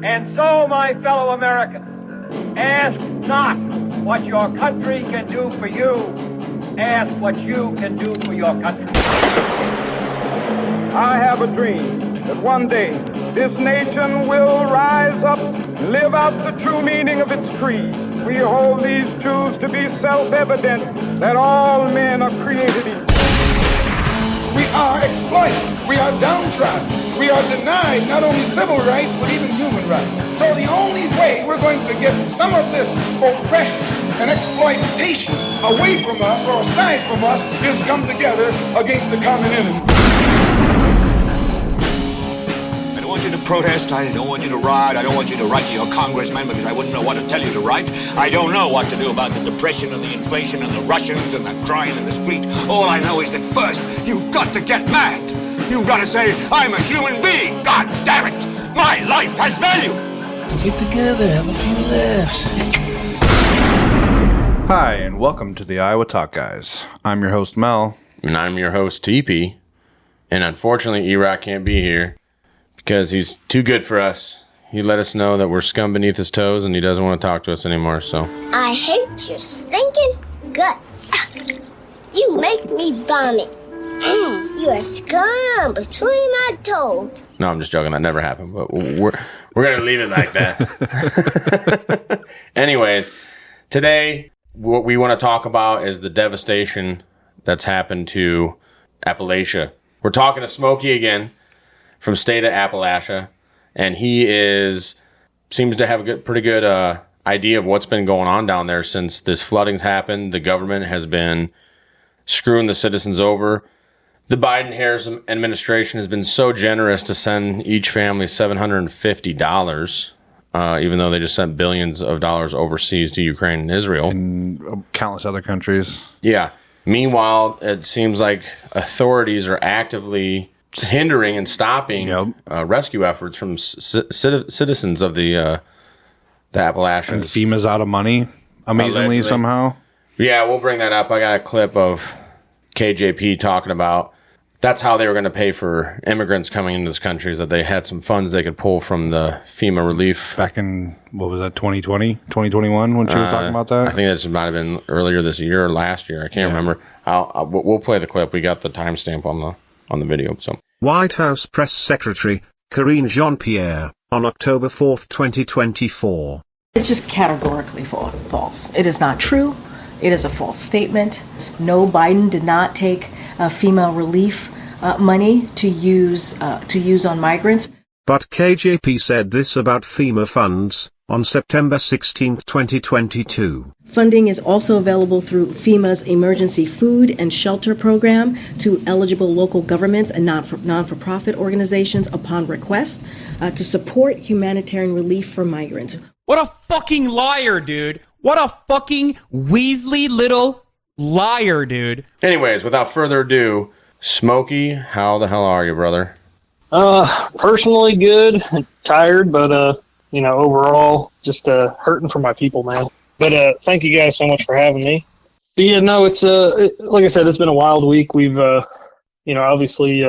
And so, my fellow Americans, ask not what your country can do for you. Ask what you can do for your country. I have a dream that one day this nation will rise up and live out the true meaning of its creed. We hold these truths to be self-evident, that all men are created equal. We are exploited. We are downtrodden. We are denied not only civil rights, but even human rights. So the only way we're going to get some of this oppression and exploitation away from us or aside from us is come together against the common enemy. I don't want you to protest. I don't want you to riot. I don't want you to write to your congressman because I wouldn't know what to tell you to write. I don't know what to do about the depression and the inflation and the Russians and the crime in the street. All I know is that first, you've got to get mad. You've got to say, I'm a human being. God damn it. My life has value. Get together, have a few laughs. Hi, and welcome to the Iowa Talk Guys. I'm your host, Mel. And I'm your host, Teepee. And unfortunately, Erock can't be here because he's too good for us. He let us know that we're scum beneath his toes and he doesn't want to talk to us anymore, so. I hate your stinking guts. You make me vomit. You're a scum between my toes. No, I'm just joking. That never happened, but we're going to leave it like that. Anyways, today, what we want to talk about is the devastation that's happened to Appalachia. We're talking to Smokey again from State of Appalachia, and he seems to have a pretty good idea of what's been going on down there since this flooding's happened. The government has been screwing the citizens over. The Biden-Harris administration has been so generous to send each family $750, even though they just sent billions of dollars overseas to Ukraine and Israel. And countless other countries. Yeah. Meanwhile, it seems like authorities are actively hindering and stopping rescue efforts from citizens of the Appalachians. And FEMA's out of money, amazingly, allegedly. somehow. Yeah, we'll bring that up. I got a clip of KJP talking about that's how they were going to pay for immigrants coming into this country, is that they had some funds they could pull from the FEMA relief. Back in, what was that, 2020, 2021, when she was talking about that? I think that might have been earlier this year or last year. I can't remember. We'll play the clip. We got the timestamp on the video. So, White House Press Secretary Karine Jean-Pierre on October 4th, 2024. It's just categorically false. It is not true. It is a false statement. No, Biden did not take FEMA relief money to use on migrants. But KJP said this about FEMA funds on September 16, 2022. Funding is also available through FEMA's Emergency Food and Shelter Program to eligible local governments and non-for-profit organizations upon request to support humanitarian relief for migrants. What a fucking liar, dude. What a fucking Weasley little liar, dude. anyways, without further ado, Smokey, how the hell are you, brother? Personally good, tired, but overall just hurting for my people, man. But thank you guys so much for having me. But yeah, no, it's like I said, it's been a wild week. We've obviously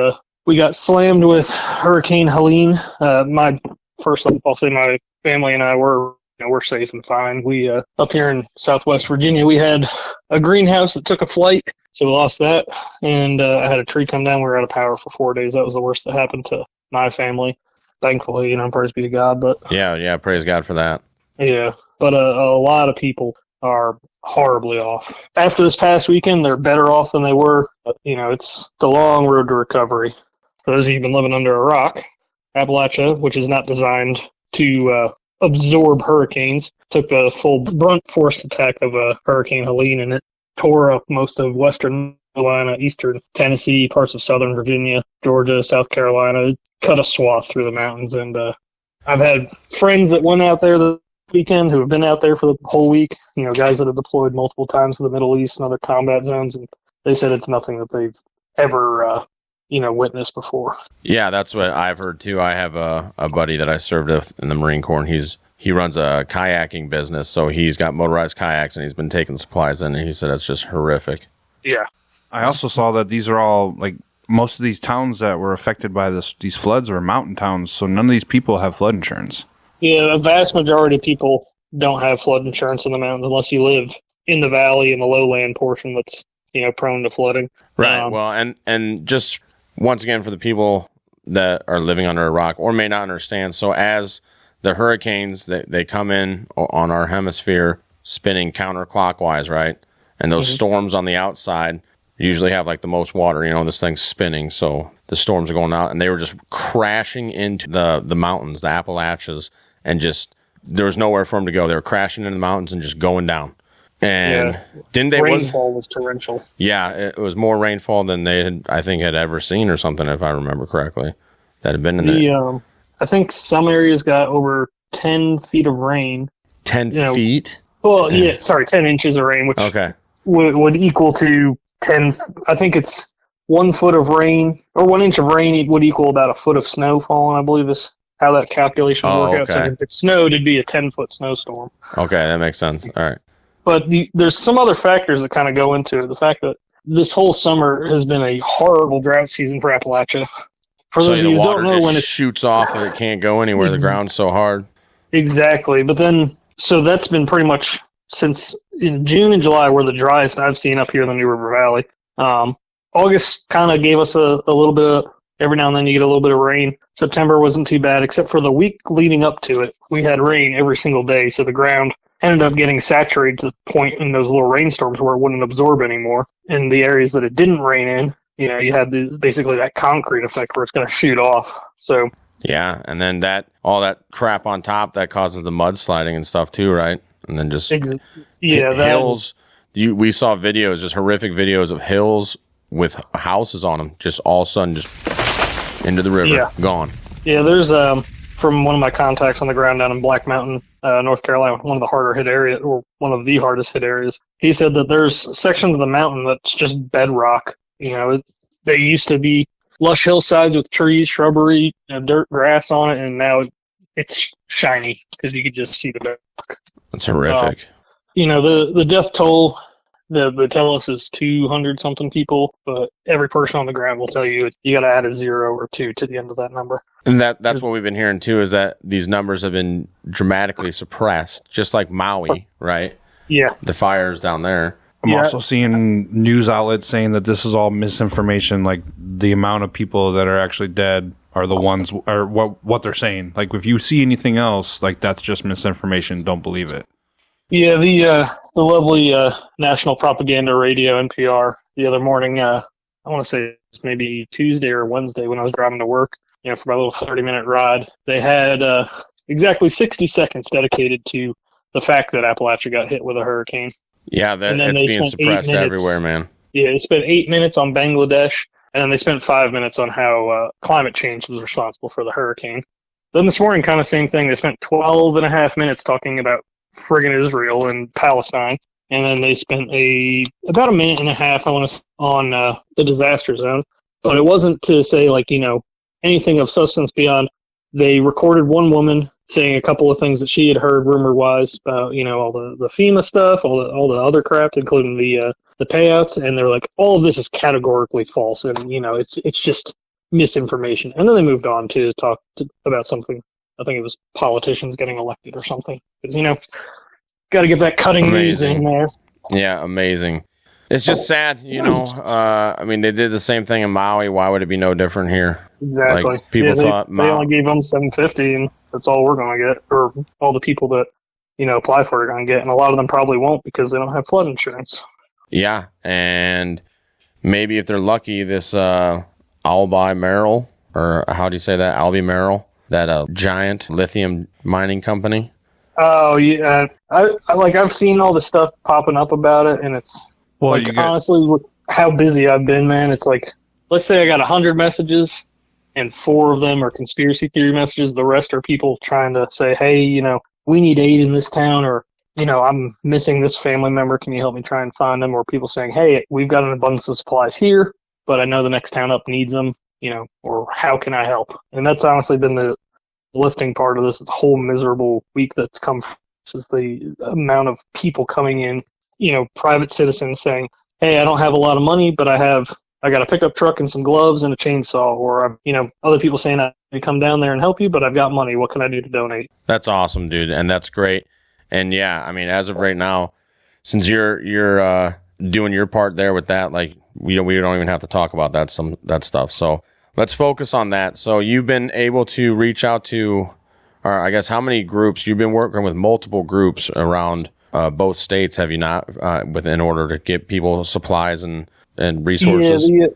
we got slammed with Hurricane Helene. I'll say my family and I we're safe and fine. We up here in Southwest Virginia, we had a greenhouse that took a flight, so we lost that, and I had a tree come down. We were out of power for 4 days. That was the worst that happened to my family. Thankfully, praise be to God. But yeah, praise God for that. Yeah, but a lot of people are horribly off. After this past weekend, they're better off than they were. But, it's a long road to recovery. For those of you who've been living under a rock, Appalachia, which is not designed to absorb hurricanes, took the full brunt force attack of Hurricane Helene, and it tore up most of western Carolina, eastern Tennessee, parts of southern Virginia, Georgia, South Carolina. It cut a swath through the mountains, and I've had friends that went out there the weekend who have been out there for the whole week, guys that have deployed multiple times to the Middle East and other combat zones, and they said it's nothing that they've ever witnessed before. Yeah, that's what I've heard too. I have a buddy that I served with in the Marine Corps, and he runs a kayaking business, so he's got motorized kayaks, and he's been taking supplies in, and he said it's just horrific. Yeah. I also saw that these are all, like, most of these towns that were affected by these floods were mountain towns, so none of these people have flood insurance. Yeah, a vast majority of people don't have flood insurance in the mountains unless you live in the valley in the lowland portion that's, prone to flooding. Right. Well, and just once again for the people that are living under a rock or may not understand. So as the hurricanes, they come in on our hemisphere spinning counterclockwise, right? And those storms on the outside usually have like the most water, this thing's spinning. So the storms are going out and they were just crashing into the mountains, the Appalachias, and just, there was nowhere for them to go. They were crashing into the mountains and just going down. And didn't they? Rainfall was torrential. Yeah, it was more rainfall than they had ever seen or something, if I remember correctly. That had been in there. I think some areas got over 10 feet of rain. 10 feet? Well, 10 inches of rain, which would equal to 10. I think it's 1 foot of rain, or 1 inch of rain would equal about a foot of snow falling, I believe is how that calculation would work out. So if it snowed, it'd be a 10-foot snowstorm. Okay, that makes sense. All right. But there's some other factors that kind of go into it. The fact that this whole summer has been a horrible drought season for Appalachia. For those of you who don't know, when it shoots off and it can't go anywhere, the ground's so hard. Exactly. But then, so that's been pretty much since in June and July were the driest I've seen up here in the New River Valley. August kind of gave us a little bit of, every now and then you get a little bit of rain. September wasn't too bad, except for the week leading up to it. We had rain every single day, so the ground ended up getting saturated to the point in those little rainstorms where it wouldn't absorb anymore. In the areas that it didn't rain in, you had basically that concrete effect where it's going to shoot off. So yeah, and then all that crap on top that causes the mudsliding and stuff too, right? And then just hills. We saw videos, just horrific videos of hills with houses on them, just all of a sudden just into the river, gone. Yeah, there's from one of my contacts on the ground down in Black Mountain, North Carolina, one of the harder hit areas, or one of the hardest hit areas. He said that there's sections of the mountain that's just bedrock. They used to be lush hillsides with trees, shrubbery, dirt, grass on it, and now it's shiny because you could just see the bedrock. That's horrific. The death toll, they tell us is 200 something people, but every person on the ground will tell you got to add a 0 or 2 to the end of that number. And that's what we've been hearing too, is that these numbers have been dramatically suppressed, just like Maui, right? Yeah. The fires down there. I'm also seeing news outlets saying that this is all misinformation. Like the amount of people that are actually dead are the ones, or what they're saying. Like if you see anything else, like that's just misinformation. Don't believe it. Yeah, the lovely national propaganda radio NPR the other morning. I want to say it's maybe Tuesday or Wednesday when I was driving to work. For my little 30-minute ride, they had exactly 60 seconds dedicated to the fact that Appalachia got hit with a hurricane. Yeah, it's being suppressed everywhere, man. Yeah, they spent 8 minutes on Bangladesh, and then they spent 5 minutes on how climate change was responsible for the hurricane. Then this morning, kind of same thing. They spent 12 and a half minutes talking about friggin' Israel and Palestine, and then they spent about a minute and a half on the disaster zone. But it wasn't to say, anything of substance beyond. They recorded one woman saying a couple of things that she had heard rumor-wise about, all the FEMA stuff, all the other crap, including the payouts, and they're like, all of this is categorically false, and it's just misinformation. And then they moved on to talk about something. I think it was politicians getting elected or something. Because got to get that cutting news in there. Yeah, amazing. It's just sad, they did the same thing in Maui. Why would it be no different here? Exactly. Like, people thought they only gave them $750, and that's all we're going to get, or all the people that apply for it are going to get, and a lot of them probably won't because they don't have flood insurance. Yeah, and maybe if they're lucky, this Albemarle, or how do you say that? Albemarle, that giant lithium mining company. Oh yeah, I've seen all the stuff popping up about it, and it's. Well, honestly, with how busy I've been, man, it's like, let's say I got 100 messages and 4 of them are conspiracy theory messages. The rest are people trying to say, hey, we need aid in this town, or, I'm missing this family member. Can you help me try and find them? Or people saying, hey, we've got an abundance of supplies here, but I know the next town up needs them, or how can I help? And that's honestly been the lifting part of this whole miserable week that's come. This is the amount of people coming in. Private citizens saying, hey, I don't have a lot of money, but I have I got a pickup truck and some gloves and a chainsaw, or, other people saying I can come down there and help you, but I've got money. What can I do to donate? That's awesome, dude. And that's great. And yeah, I mean, as of right now, since you're doing your part there with that, like we don't even have to talk about that stuff. So let's focus on that. So you've been able to reach out to, or I guess, how many groups? You've been working with multiple groups around both states, have you not? In order to get people supplies and resources. Yeah.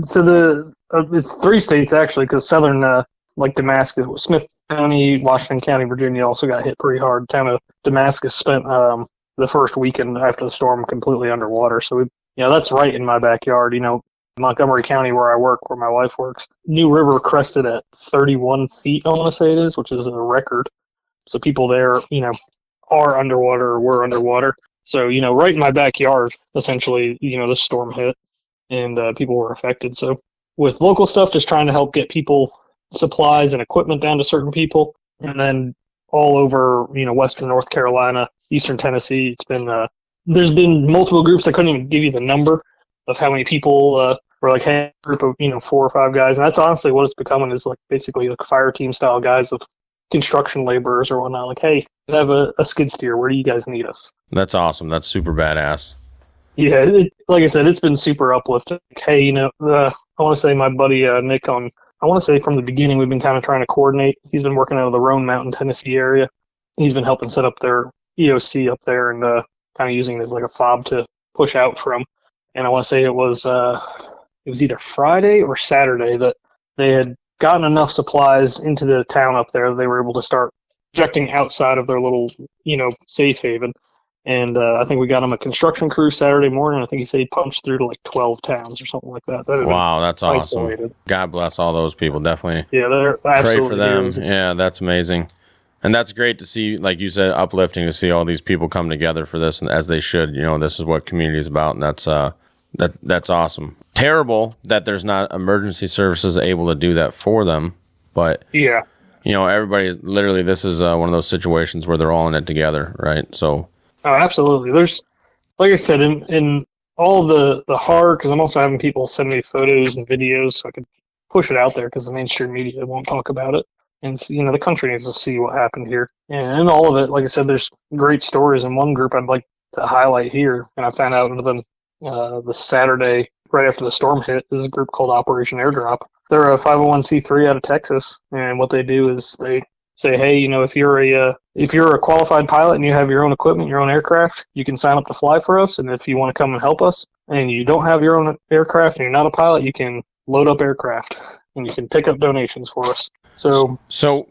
So it's 3 states actually, because southern like Damascus, Smith County, Washington County, Virginia also got hit pretty hard. Town of Damascus spent the first weekend after the storm completely underwater. So that's right in my backyard. Montgomery County, where I work, where my wife works, New River crested at 31 feet, I want to say it is, which is a record. So people there, are underwater or were underwater. So, right in my backyard, essentially, this storm hit and people were affected. So with local stuff, just trying to help get people supplies and equipment down to certain people. And then all over, Western North Carolina, Eastern Tennessee, it's been, there's been multiple groups. I couldn't even give you the number of how many people were like, hey, a group of, 4 or 5 guys. And that's honestly what it's becoming, is like basically like fire team style guys of construction laborers or whatnot. Like, hey, I have a skid steer. Where do you guys need us? That's awesome. That's super badass. Yeah, like I said, it's been super uplifting. Like, hey, I want to say my buddy Nick I want to say from the beginning we've been kind of trying to coordinate. He's been working out of the Roan Mountain, Tennessee area. He's been helping set up their EOC up there and kind of using it as like a fob to push out from. And I want to say it was either Friday or Saturday that they had gotten enough supplies into the town up there that they were able to start projecting outside of their little, safe haven. And I think we got him a construction crew Saturday morning. I think he said he punched through to like 12 towns or something like that. Wow, that's awesome. Isolated. God bless all those people. Definitely. Yeah, they're absolutely pray for them. heroes. Yeah, that's amazing. And that's great to see, like you said, uplifting to see all these people come together for this, and as they should. This is what community is about, and that's awesome. Terrible that there's not emergency services able to do that for them, but yeah, everybody, literally, this is one of those situations where they're all in it together, right? So. Oh, absolutely. There's, like I said, in all the horror, because I'm also having people send me photos and videos so I could push it out there, because the mainstream media won't talk about it. And, the country needs to see what happened here. And in all of it, like I said, there's great stories. In one group I'd like to highlight here, and I found out of them the Saturday right after the storm hit, is a group called Operation Airdrop. They're a 501c3 out of Texas, and what they do is they say, hey, if you're a qualified pilot and you have your own equipment, your own aircraft, you can sign up to fly for us. And if you want to come and help us and you don't have your own aircraft and you're not a pilot, you can load up aircraft and you can pick up donations for us. So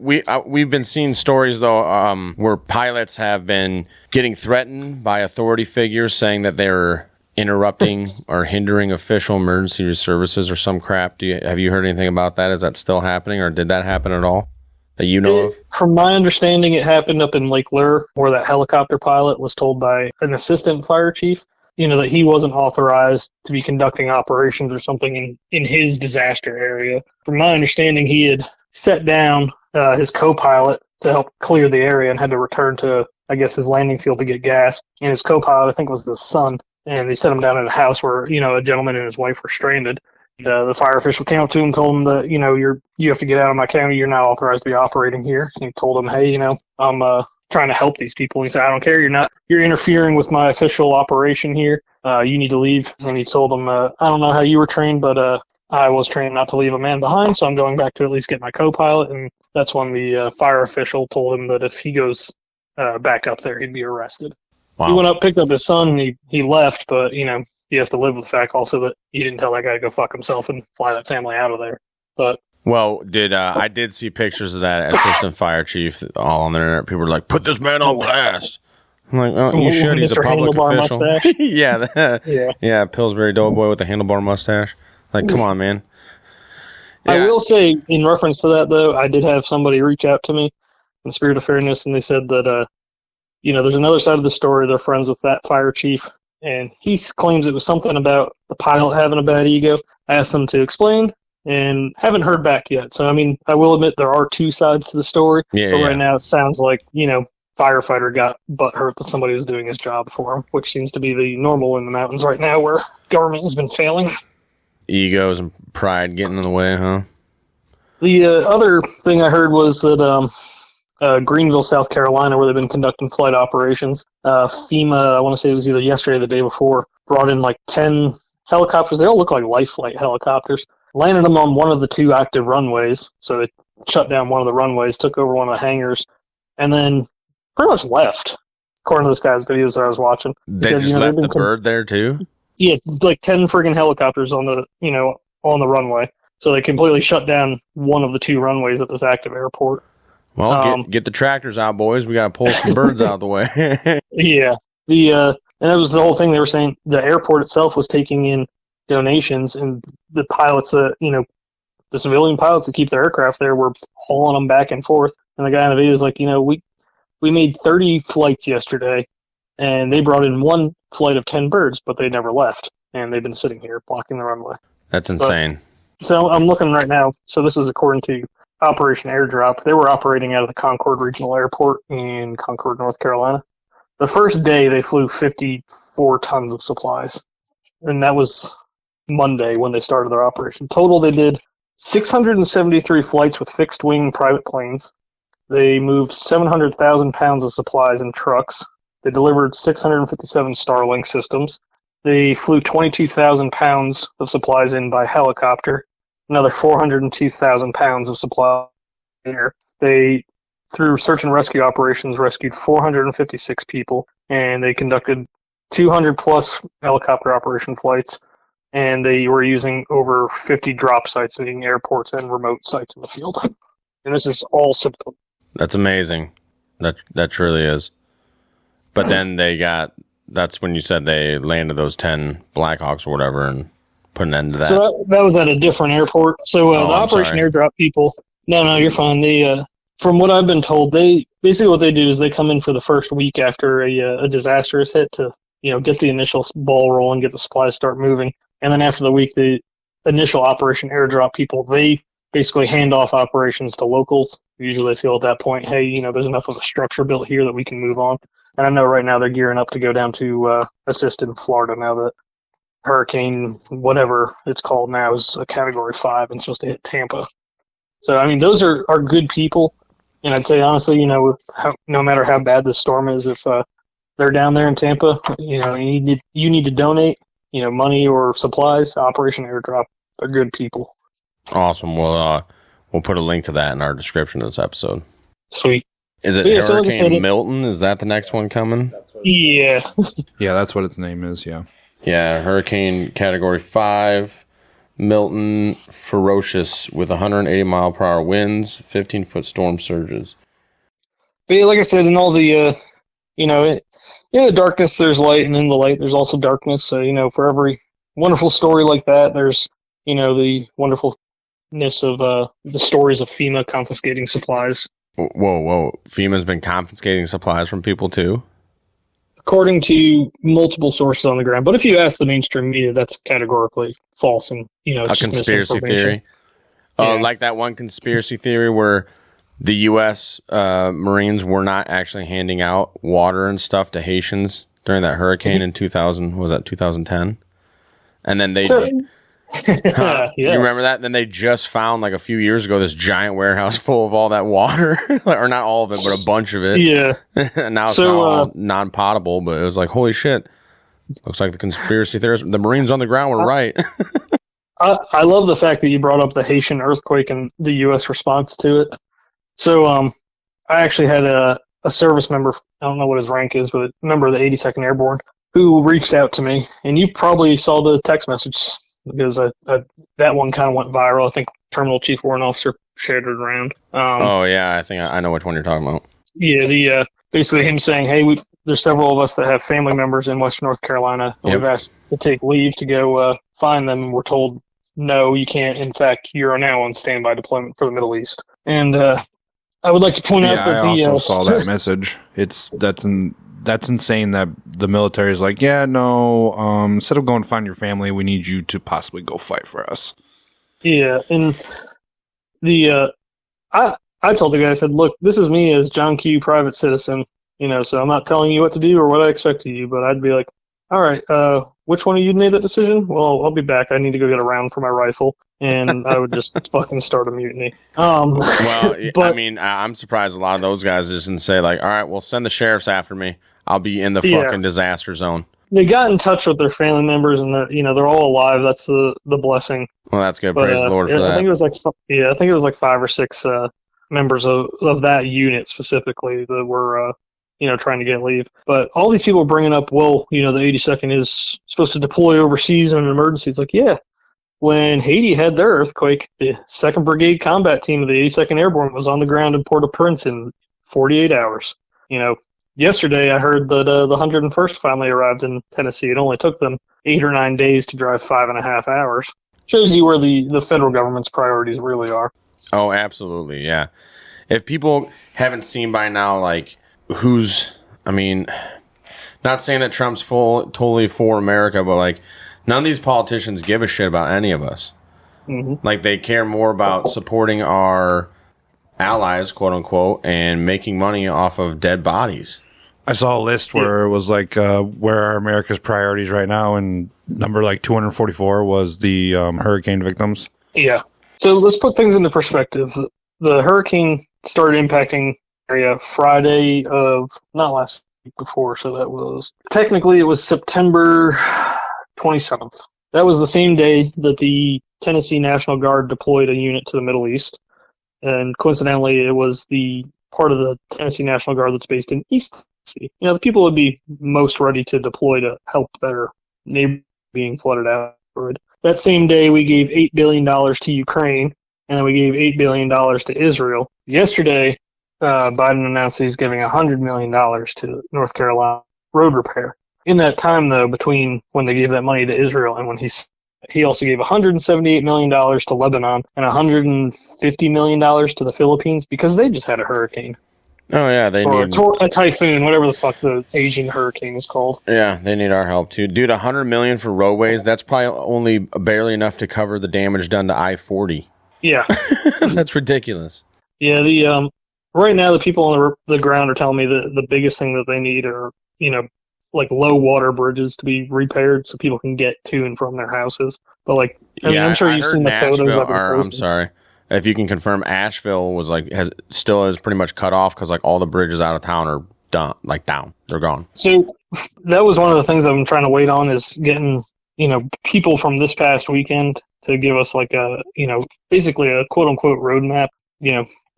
we've been seeing stories though, where pilots have been getting threatened by authority figures saying that they're interrupting or hindering official emergency services or some crap. Have you heard anything about that? Is that still happening, or did that happen at all? That you know of? From my understanding, it happened up in Lake Lure, where that helicopter pilot was told by an assistant fire chief, that he wasn't authorized to be conducting operations or something in his disaster area. From my understanding, he had set down his co-pilot to help clear the area and had to return to, I guess, his landing field to get gas. And his co-pilot, I think, was the son. And they set him down in a house where, a gentleman and his wife were stranded. The fire official came up to him and told him that, you have to get out of my county. You're not authorized to be operating here. And he told him, hey, I'm trying to help these people. And he said, I don't care. You're interfering with my official operation here. You need to leave. And he told him, I don't know how you were trained, but I was trained not to leave a man behind. So I'm going back to at least get my co-pilot. And that's when the fire official told him that if he goes back up there, he'd be arrested. Wow. He went up, picked up his son, and he left, but, he has to live with the fact also that he didn't tell that guy to go fuck himself and fly that family out of there. But well, I did see pictures of that assistant fire chief all on the internet. People were like, put this man on blast. I'm like, oh, you should. He's a public official. Yeah, Pillsbury Doughboy with a handlebar mustache. Like, come on, man. Yeah. I will say, in reference to that, though, I did have somebody reach out to me in the spirit of fairness, and they said that, there's another side of the story. They're friends with that fire chief, and he claims it was something about the pilot having a bad ego. I asked them to explain, and haven't heard back yet. So, I will admit there are 2 sides to the story, but right now it sounds like, firefighter got butthurt that somebody was doing his job for him, which seems to be the normal in the mountains right now where government has been failing. egos and pride getting in the way, huh? The other thing I heard was that Greenville, South Carolina, where they've been conducting flight operations, FEMA, I want to say it was either yesterday or the day before, brought in like 10 helicopters. They all look like life flight helicopters. Landed them on one of the 2 active runways. So they shut down one of the runways, took over one of the hangars, and then pretty much left, according to this guy's videos that I was watching. They just left the bird there, too? Yeah, like 10 friggin' helicopters on the, on the runway. So they completely shut down one of the 2 runways at this active airport. Well, get the tractors out, boys. We got to pull some birds out of the way. Yeah. And that was the whole thing. They were saying the airport itself was taking in donations, and the pilots, the civilian pilots that keep their aircraft there were hauling them back and forth. And the guy in the video was like, we made 30 flights yesterday, and they brought in 1 flight of 10 birds, but they never left. And they've been sitting here blocking the runway. That's insane. So I'm looking right now. So this is according to Operation Airdrop. They were operating out of the Concord Regional Airport in Concord, North Carolina. The first day they flew 54 tons of supplies, and that was Monday when they started their operation. Total, they did 673 flights with fixed-wing private planes. They moved 700,000 pounds of supplies in trucks. They delivered 657 Starlink systems. They flew 22,000 pounds of supplies in by helicopter. Another 402,000 pounds of supply air. They, through search and rescue operations, rescued 456 people, and they conducted 200 plus helicopter operation flights, and they were using over 50 drop sites, meaning airports and remote sites in the field. And this is all simple. That's amazing. That truly is. But then that's when you said they landed those 10 Blackhawks or whatever and put an end to that. So that was at a different airport. So the Operation Airdrop people, no, you're fine. They, from what I've been told, they basically what they do is they come in for the first week after a disaster is hit to get the initial ball rolling, get the supplies start moving, and then after the week, the initial Operation Airdrop people, they basically hand off operations to locals. Usually they feel at that point, hey, there's enough of a structure built here that we can move on. And I know right now they're gearing up to go down to assist in Florida now that Hurricane, whatever it's called now, is a Category 5 and supposed to hit Tampa. So, I mean, those are good people. And I'd say, honestly, no matter how bad the storm is, if they're down there in Tampa, you need to donate, money or supplies, Operation Airdrop. They're good people. Awesome. We'll put a link to that in our description of this episode. Sweet. Is it Hurricane Milton? Is that the next one coming? Yeah. Yeah, that's what its name is, yeah. Yeah, Hurricane Category 5, Milton, ferocious with 180 mile per hour winds, 15-foot storm surges. But yeah, like I said, in all the, in the darkness there's light, and in the light there's also darkness. So, for every wonderful story like that, there's, the wonderfulness of the stories of FEMA confiscating supplies. Whoa. FEMA's been confiscating supplies from people too? According to multiple sources on the ground. But if you ask the mainstream media, that's categorically false and, a conspiracy theory. Yeah. Like that one conspiracy theory where the U.S. Marines were not actually handing out water and stuff to Haitians during that hurricane in 2010? And then they... Yes. You remember that? Then they just found like a few years ago this giant warehouse full of all that water, or not all of it, but a bunch of it. Yeah. And now it's not all non-potable, but it was like, holy shit! Looks like the conspiracy theorists, the Marines on the ground were right. I love the fact that you brought up the Haitian earthquake and the U.S. response to it. So, I actually had a service member. I don't know what his rank is, but a member of the 82nd Airborne who reached out to me, and you probably saw the text message. Because that one kind of went viral. I think Terminal Chief Warrant Officer shared it around. Oh, yeah. I think I know which one you're talking about. Yeah, basically him saying, hey, there's several of us that have family members in Western North Carolina. And we've asked to take leave to go find them. And we're told, no, you can't. In fact, you're now on standby deployment for the Middle East. And I would like to point out that I also saw that message. That's insane that the military is like, yeah, no, instead of going to find your family, we need you to possibly go fight for us. Yeah, and I told the guy, I said, look, this is me as John Q, private citizen, so I'm not telling you what to do or what I expect of you, but I'd be like, all right, which one of you made that decision? Well, I'll be back. I need to go get a round for my rifle. And I would just fucking start a mutiny. Well, I mean, I'm surprised a lot of those guys just didn't say, like, all right, well, send the sheriffs after me. I'll be in the fucking disaster zone. They got in touch with their family members, and they're all alive. That's the blessing. Well, that's good. Praise the Lord for that. I think it was like 5 or 6 members of that unit specifically that were trying to get leave. But all these people bringing up, well, the 82nd is supposed to deploy overseas in an emergency. It's like, yeah. When Haiti had their earthquake, the 2nd Brigade combat team of the 82nd Airborne was on the ground in Port-au-Prince in 48 hours. Yesterday I heard that the 101st finally arrived in Tennessee. It only took them 8 or 9 days to drive 5.5 hours. Shows you where the federal government's priorities really are. Oh, absolutely, yeah. If people haven't seen by now, like, not saying that Trump's totally for America, but, like, none of these politicians give a shit about any of us. Mm-hmm. Like, they care more about supporting our allies, quote unquote, and making money off of dead bodies. I saw a list where it was like, where are America's priorities right now? And number like 244 was the hurricane victims. Yeah. So let's put things into perspective. The hurricane started impacting area Friday of, not last week before, so that was, technically it was September 27th. That was the same day that the Tennessee National Guard deployed a unit to the Middle East. And coincidentally, it was the part of the Tennessee National Guard that's based in East Tennessee. The people would be most ready to deploy to help their neighbor being flooded out. That same day, we gave $8 billion to Ukraine, and then we gave $8 billion to Israel. Yesterday, Biden announced he's giving $100 million to North Carolina road repair. In that time, though, between when they gave that money to Israel and when he also gave $178 million to Lebanon and $150 million to the Philippines because they just had a hurricane. Oh, yeah. A typhoon, whatever the fuck the Asian hurricane is called. Yeah, they need our help, too. Dude, $100 million for roadways, that's probably only barely enough to cover the damage done to I-40. Yeah. That's ridiculous. Yeah, right now the people on the ground are telling me that the biggest thing that they need are, like low water bridges to be repaired so people can get to and from their houses. But I'm sure you've seen the photos of it. I'm sorry. If you can confirm, Asheville was still is pretty much cut off because all the bridges out of town are down. They're gone. So that was one of the things I'm trying to wait on is getting, people from this past weekend to give us basically a quote unquote roadmap.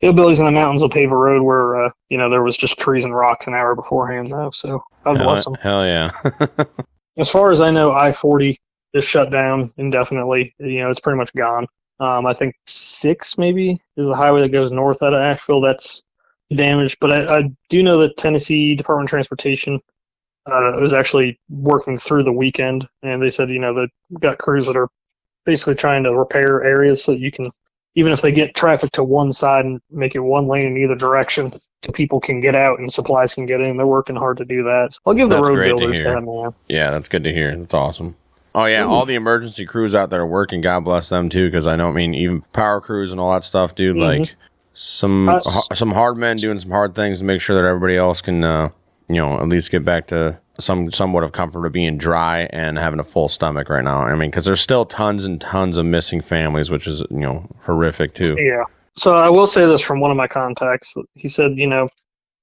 Hillbillies in the mountains will pave a road where, there was just trees and rocks an hour beforehand, though. So God bless them. Hell yeah. As far as I know, I-40 is shut down indefinitely. It's pretty much gone. I think 6 maybe is the highway that goes north out of Asheville. That's damaged. But I do know that Tennessee Department of Transportation was actually working through the weekend. And they said, they've got crews that are basically trying to repair areas so that you can, even if they get traffic to one side and make it one lane in either direction, so people can get out and supplies can get in. They're working hard to do that. So I'll give the road builders that, man. Yeah, that's good to hear. That's awesome. Oh, yeah, all the emergency crews out there working, God bless them, too, because even power crews and all that stuff, dude, some hard men doing some hard things to make sure that everybody else can, at least get back to somewhat of comfort of being dry and having a full stomach right now. Because there's still tons and tons of missing families, which is, horrific, too. Yeah. So I will say this from one of my contacts. He said, the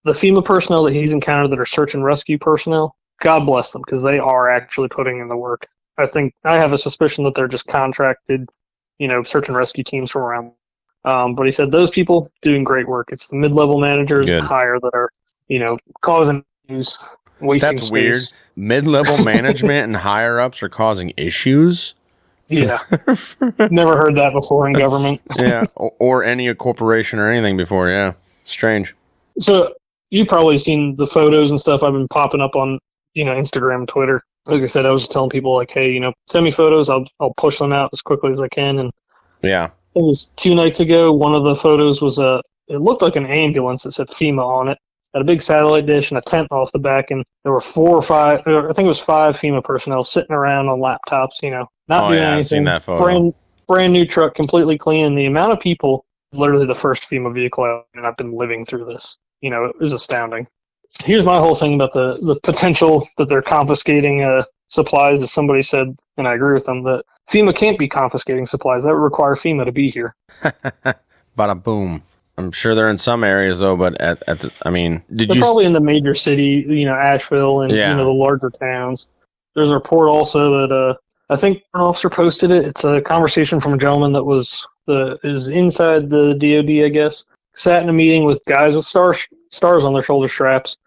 FEMA personnel that he's encountered that are search and rescue personnel, God bless them, because they are actually putting in the work. I have a suspicion that they're just contracted, search and rescue teams from around. But he said those people doing great work. It's the mid-level managers and higher that are, causing issues, wasting That's space. Weird. Mid-level management and higher-ups are causing issues? Yeah. Never heard that before in government. Yeah, or any corporation or anything before, yeah. Strange. So you've probably seen the photos and stuff I've been popping up on, Instagram, Twitter. Like I said, I was just telling people, hey, send me photos. I'll push them out as quickly as I can. And yeah, it was 2 nights ago. One of the photos was it looked like an ambulance that said FEMA on it. Had a big satellite dish and a tent off the back, and there were 4 or 5, I think it was 5 FEMA personnel sitting around on laptops, not doing anything. I've seen that photo. Brand new truck, completely clean. And the amount of people, literally the first FEMA vehicle, and I've been living through this. It was astounding. Here's my whole thing about the potential that they're confiscating supplies, as somebody said, and I agree with them, that FEMA can't be confiscating supplies. That would require FEMA to be here. Bada boom. I'm sure they're in some areas though, but they're probably in the major city, Asheville and the larger towns. There's a report also that I think an officer posted it. It's a conversation from a gentleman that is inside the DOD, I guess. Sat in a meeting with guys with stars on their shoulder straps,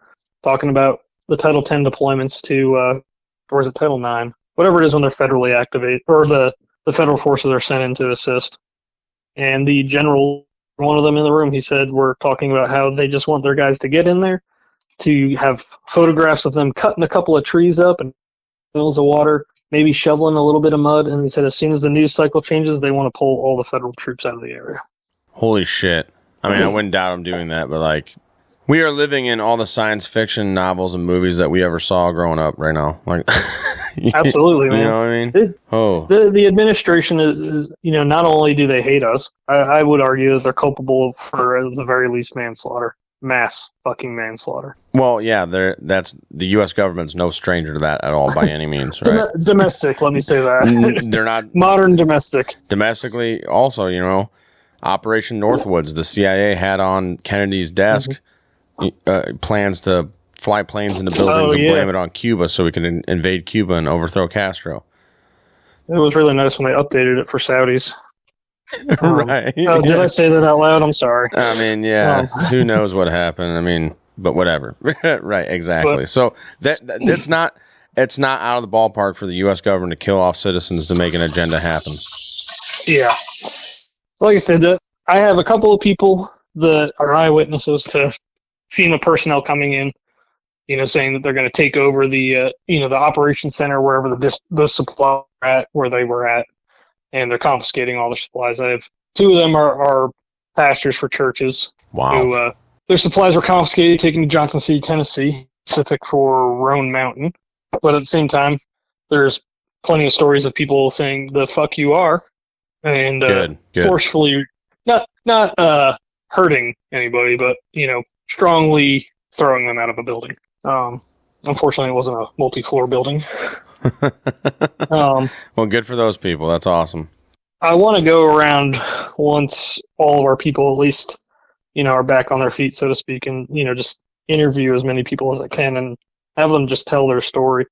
talking about the Title X deployments to, or is it Title IX? Whatever it is when they're federally activated, or the federal forces are sent in to assist. And the general, one of them in the room, he said, we're talking about how they just want their guys to get in there, to have photographs of them cutting a couple of trees up and fills of water, maybe shoveling a little bit of mud, and he said as soon as the news cycle changes, they want to pull all the federal troops out of the area. Holy shit. I mean, I wouldn't doubt them doing that, but like, we are living in all the science fiction novels and movies that we ever saw growing up right now. Like, absolutely, man. You know what I mean? The administration is, not only do they hate us, I would argue that they're culpable for, at the very least, manslaughter. Mass fucking manslaughter. Well, yeah, that's the U.S. government's no stranger to that at all by any means, right? Domestic, let me say that. They're not modern domestic. Domestically, also, Operation Northwoods, the CIA had on Kennedy's desk plans to fly planes into buildings and blame it on Cuba so we can invade Cuba and overthrow Castro. It was really nice when they updated it for Saudis. Right. Did I say that out loud? I'm sorry. I mean, yeah. Who knows what happened? I mean, but whatever. Right. Exactly. So it's not out of the ballpark for the U.S. government to kill off citizens to make an agenda happen. Yeah. So like I said, I have a couple of people that are eyewitnesses to FEMA personnel coming in, saying that they're going to take over the operations center wherever the supplies are at, where they were at. And they're confiscating all their supplies. I have two of them are pastors for churches. Wow. Who, their supplies were confiscated, taken to Johnson City, Tennessee, specific for Roan Mountain. But at the same time, there's plenty of stories of people saying the fuck you are, and good. Forcefully, not hurting anybody, but strongly throwing them out of a building. Unfortunately, it wasn't a multi-floor building. Well, good for those people. That's awesome. I want to go around once all of our people at least, are back on their feet, so to speak, and, just interview as many people as I can and have them just tell their story.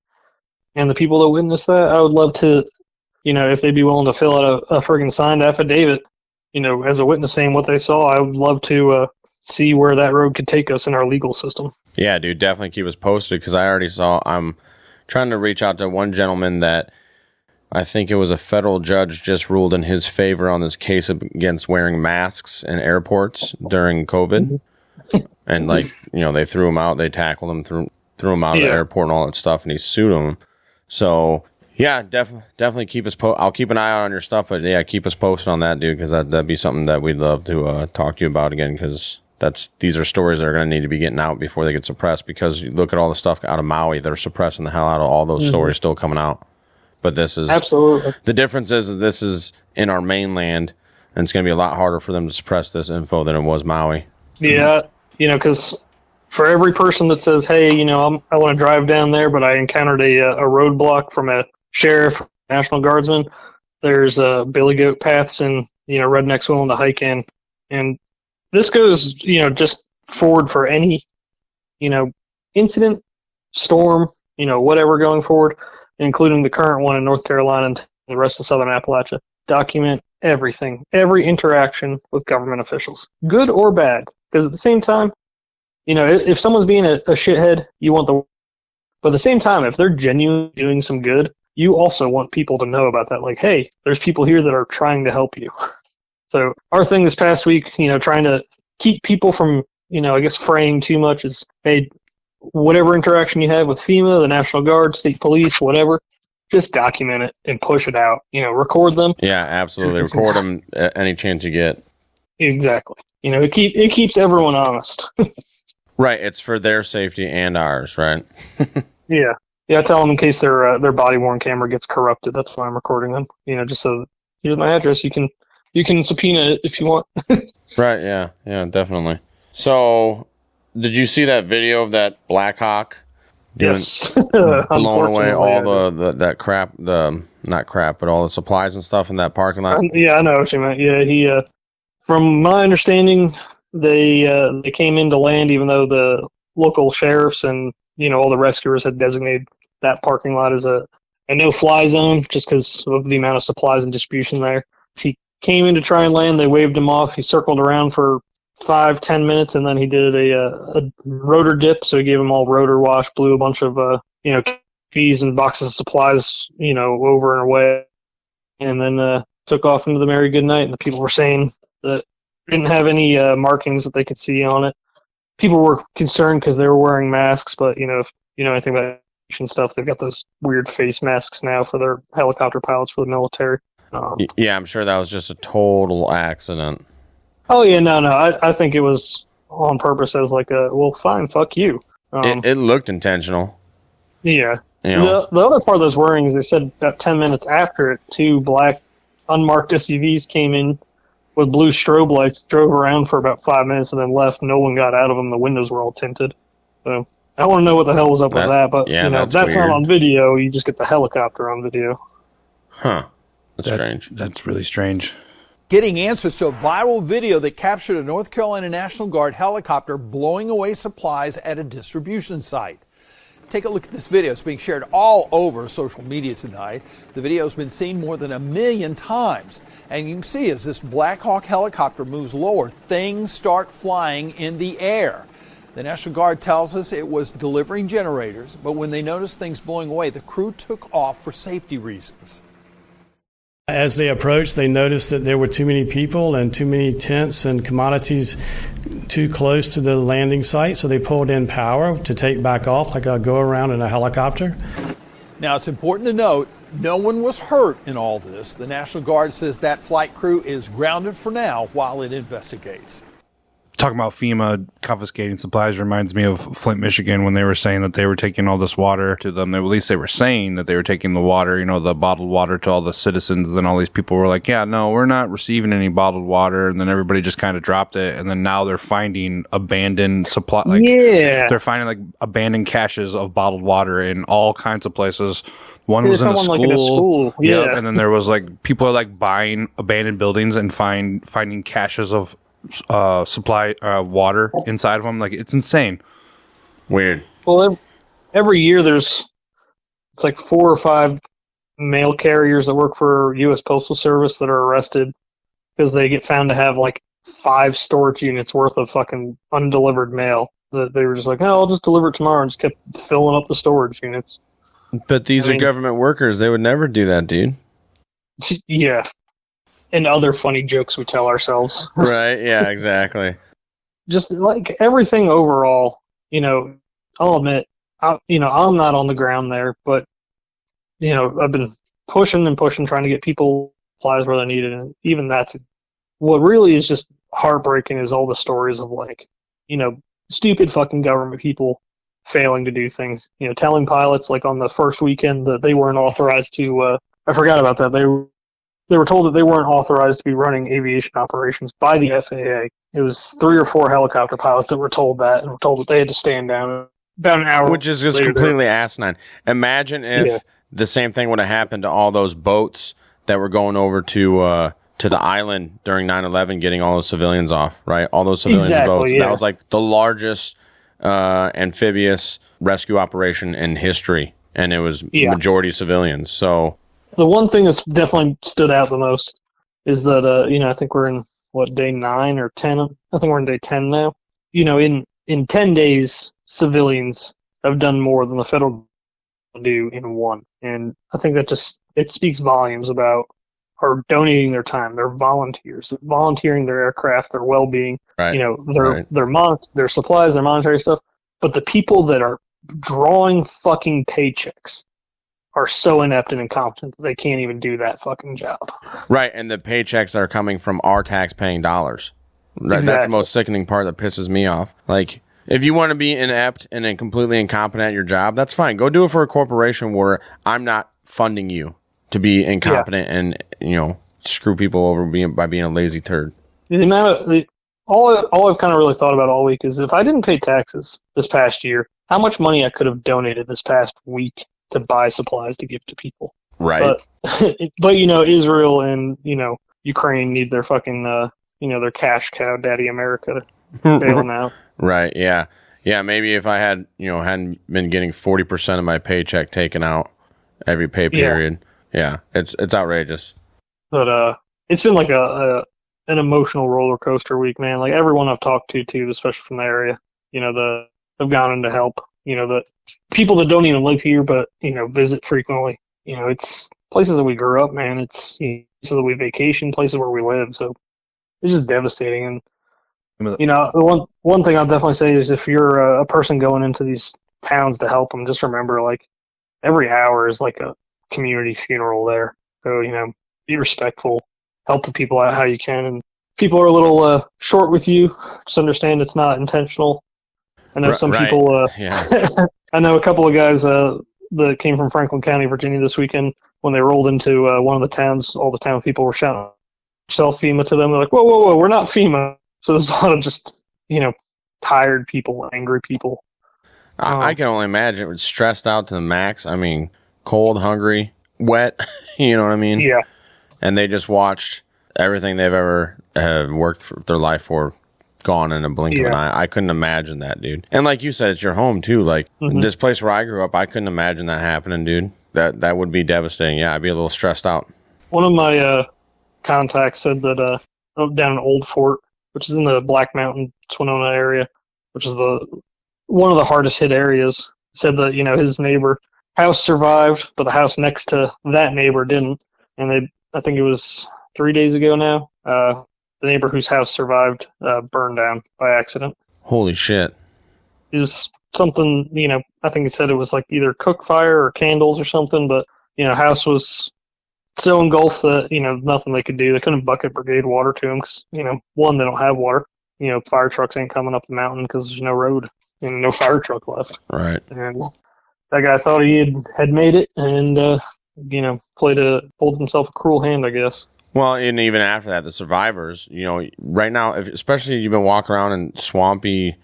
And the people that witnessed that, I would love to, if they'd be willing to fill out a friggin' signed affidavit, as a witness saying what they saw, I would love to see where that road could take us in our legal system. Yeah, dude, definitely keep us posted, because I already saw, I'm trying to reach out to one gentleman that I think it was a federal judge just ruled in his favor on this case against wearing masks in airports during COVID. And they threw him out, they tackled him, threw him out of the airport and all that stuff, and he sued him. So yeah, definitely keep us I'll keep an eye out on your stuff, but yeah, keep us posted on that, dude, because that'd be something that we'd love to talk to you about again, because these are stories that are going to need to be getting out before they get suppressed, because you look at all the stuff out of Maui, they're suppressing the hell out of all those stories still coming out. But this is absolutely the difference is that this is in our mainland, and it's going to be a lot harder for them to suppress this info than it was Maui. Yeah, because for every person that says, "Hey, I want to drive down there, but I encountered a roadblock from a sheriff, National Guardsman," there's billy goat paths and rednecks willing to hike in, and this goes, just forward for any, incident, storm, whatever going forward, including the current one in North Carolina and the rest of Southern Appalachia. Document everything, every interaction with government officials, good or bad. Because at the same time, if someone's being a shithead, you want but at the same time, if they're genuinely doing some good, you also want people to know about that. Like, hey, there's people here that are trying to help you. So our thing this past week, trying to keep people from, fraying too much is, hey, whatever interaction you have with FEMA, the National Guard, state police, whatever, just document it and push it out. Record them. Yeah, absolutely. Record them any chance you get. Exactly. It keeps everyone honest. Right. It's for their safety and ours, right? Yeah. Yeah, I tell them in case their body-worn camera gets corrupted. That's why I'm recording them. Just so, here's my address. You can subpoena it if you want. Right, yeah, definitely. So, did you see that video of that Black Hawk Yes. Blowing away all that crap, not crap, but all the supplies and stuff in that parking lot. Yeah, I know what you meant. Yeah, he. From my understanding, they came into land even though the local sheriffs and all the rescuers had designated that parking lot as a no-fly zone just because of the amount of supplies and distribution there. He came in to try and land. They waved him off. He circled around for 5-10 minutes, and then he did a rotor dip. So he gave them all rotor wash, blew a bunch of keys and boxes of supplies over and away, and then took off into the merry good night. And the people were saying that didn't have any markings that they could see on it. People were concerned because they were wearing masks, but if you know anything about and stuff, they've got those weird face masks now for their helicopter pilots for the military. Yeah, I'm sure that was just a total accident. Oh yeah, no, I think it was on purpose as like well, fine, fuck you. It looked intentional. Yeah. The other part of those warnings, they said about 10 minutes after it, 2 black unmarked SUVs came in with blue strobe lights, drove around for about 5 minutes, and then left. No one got out of them. The windows were all tinted. So I want to know what the hell was up with that, but that's not on video. You just get the helicopter on video. Huh. That's strange. That's really strange. Getting answers to a viral video that captured a North Carolina National Guard helicopter blowing away supplies at a distribution site. Take a look at this video. It's being shared all over social media tonight. The video has been seen more than 1 million times. And you can see as this Black Hawk helicopter moves lower, things start flying in the air. The National Guard tells us it was delivering generators, but when they noticed things blowing away, the crew took off for safety reasons. As they approached, they noticed that there were too many people and too many tents and commodities too close to the landing site, so they pulled in power to take back off like a go-around in a helicopter. Now, it's important to note, no one was hurt in all this. The National Guard says that flight crew is grounded for now while it investigates. Talking about FEMA confiscating supplies reminds me of Flint, Michigan, when they were saying that they were taking all this water to them. At least they were saying that they were taking the water, the bottled water to all the citizens. And all these people were like, yeah, no, we're not receiving any bottled water. And then everybody just kind of dropped it. And then now they're finding abandoned supply. They're finding abandoned caches of bottled water in all kinds of places. One was in a school. Yeah. Yep. And then there was people are buying abandoned buildings and finding caches of supply water inside of them. It's insane. Weird. Well, every year it's 4 or 5 mail carriers that work for U.S. Postal Service that are arrested because they get found to have 5 storage units worth of fucking undelivered mail. That they were just like, I'll just deliver it tomorrow, and just kept filling up the storage units. But these are government workers. They would never do that, dude. Yeah. And other funny jokes we tell ourselves. Right, yeah, exactly. Just everything overall, I'll admit, I'm not on the ground there, but, I've been pushing and pushing, trying to get people supplies where they need it. And even that's what really is just heartbreaking is all the stories of stupid fucking government people failing to do things, telling pilots on the first weekend that they weren't authorized to, I forgot about that. They were told that they weren't authorized to be running aviation operations by the FAA. It was 3 or 4 helicopter pilots that were told that, and were told that they had to stand down about an hour. Which is just completely asinine. Imagine if the same thing would have happened to all those boats that were going over to the island during 9/11, getting all those civilians off, right? All those civilian boats. Yeah. That was the largest amphibious rescue operation in history, and it was majority civilians. So. The one thing that's definitely stood out the most is that, I think we're in, day 9 or 10? I think we're in day 10 now. In 10 days, civilians have done more than the federal do in 1. And I think that it speaks volumes about are donating their time. They're volunteers. They're volunteering their aircraft, their well-being, right. Their supplies, their monetary stuff. But the people that are drawing fucking paychecks are so inept and incompetent that they can't even do that fucking job. Right, and the paychecks are coming from our tax-paying dollars. Exactly. That's the most sickening part that pisses me off. If you want to be inept and completely incompetent at your job, that's fine. Go do it for a corporation where I'm not funding you to be incompetent and, screw people over by being a lazy turd. The amount of all I've kind of really thought about all week is if I didn't pay taxes this past year, how much money I could have donated this past week to buy supplies to give to people. Right. But Israel and, Ukraine need their fucking, their cash cow, Daddy America, to bail them out. Right, yeah. Yeah, maybe if I had, hadn't been getting 40% of my paycheck taken out every pay period. Yeah, it's outrageous. But it's been like an emotional roller coaster week, man. Like everyone I've talked to, too, especially from the area, have gone in to help. The people that don't even live here, but visit frequently. It's places that we grew up, man. It's places that we vacation, places where we live. So it's just devastating. And one thing I'll definitely say is if you're a person going into these towns to help them, just remember like every hour is like a community funeral there. So be respectful, help the people out how you can, and if people are a little short with you, just understand it's not intentional. I know some people. I know a couple of guys that came from Franklin County, Virginia, this weekend when they rolled into one of the towns. All the town people were shouting, "Sell FEMA" to them. They're like, "Whoa, whoa, whoa! We're not FEMA." So there's a lot of just tired people, angry people. I can only imagine it was stressed out to the max. I mean, cold, hungry, wet. You know what I mean? Yeah. And they just watched everything they've ever worked for their life for gone in a blink of an eye. I couldn't imagine that, dude. And like you said, it's your home too. Like this place where I grew up, I couldn't imagine that happening, dude. That would be devastating. Yeah, I'd be a little stressed out. One of my contacts said that down in Old Fort, which is in the Black Mountain, Winona area, which is one of the hardest hit areas, said that his neighbor house survived, but the house next to that neighbor didn't. And I think it was 3 days ago now, the neighbor whose house survived burned down by accident. Holy shit. It was something, I think he said it was like either cook fire or candles or something, but, house was so engulfed that, nothing they could do. They couldn't bucket brigade water to them because, one, they don't have water. Fire trucks ain't coming up the mountain because there's no road and no fire truck left. Right. And that guy thought he had made it and, pulled himself a cruel hand, I guess. Well, and even after that, the survivors, right now, especially you've been walking around in swampy,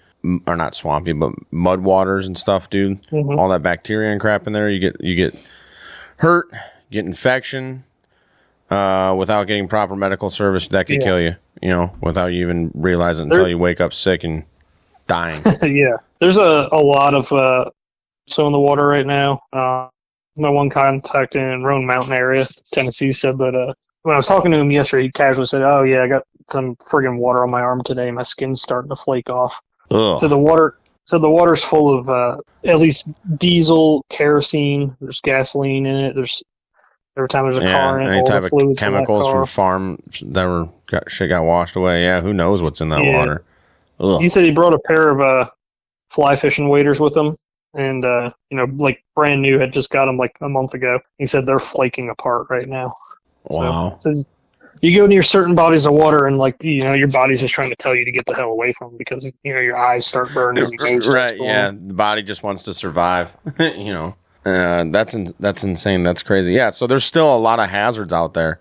or not swampy, but mud waters and stuff, dude. All that bacteria and crap in there, you get hurt, get infection, without getting proper medical service, that could kill you, without you even realizing until you wake up sick and dying. Yeah. There's a lot of so in the water right now. My one contact in Roan Mountain area, Tennessee, said that when I was talking to him yesterday, he casually said, "Oh yeah, I got some friggin' water on my arm today. My skin's starting to flake off." Ugh. So the water's full of at least diesel, kerosene. There's gasoline in it. There's every time there's a car in it, any all type the of fluids chemicals from farm that got washed away. Yeah, who knows what's in that water? Ugh. He said he brought a pair of fly fishing waders with him, and like brand new, had just got them like a month ago. He said they're flaking apart right now. Wow. So you go near certain bodies of water and your body's just trying to tell you to get the hell away from them because your eyes start burning. Right. Yeah. The body just wants to survive. That's insane. That's crazy. Yeah. So there's still a lot of hazards out there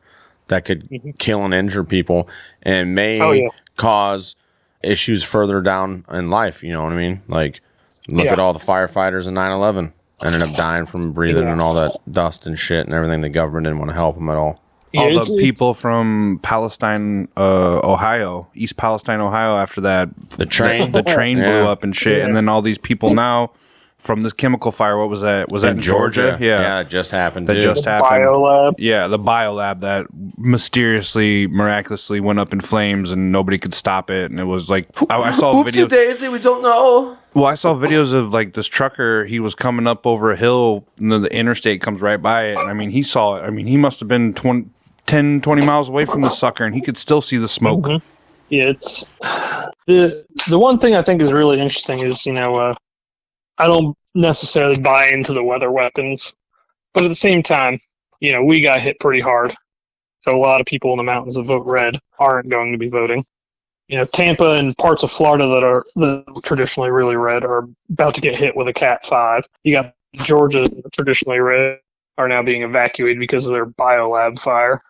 that could kill and injure people and may cause issues further down in life. You know what I mean? Like look at all the firefighters in 9/11 ended up dying from breathing and all that dust and shit and everything. The government didn't want to help them at all. All the people from Palestine, Ohio, East Palestine, Ohio, after that, the train blew up and shit. And then all these people now from this chemical fire, what was that? Was that in Georgia? Yeah, it just happened. That just happened. Biolab. Yeah, the biolab that miraculously went up in flames and nobody could stop it. And it was like, I saw videos. Daisy, we don't know. Well, I saw videos of like this trucker. He was coming up over a hill and then the interstate comes right by it. And I mean, he saw it. I mean, he must have been 10, 20 miles away from the sucker and he could still see the smoke. Yeah, it's the one thing I think is really interesting is, I don't necessarily buy into the weather weapons, but at the same time, we got hit pretty hard. So a lot of people in the mountains that vote red aren't going to be voting. Tampa and parts of Florida that are traditionally really red are about to get hit with a Cat 5. You got Georgia, traditionally red, are now being evacuated because of their biolab fire.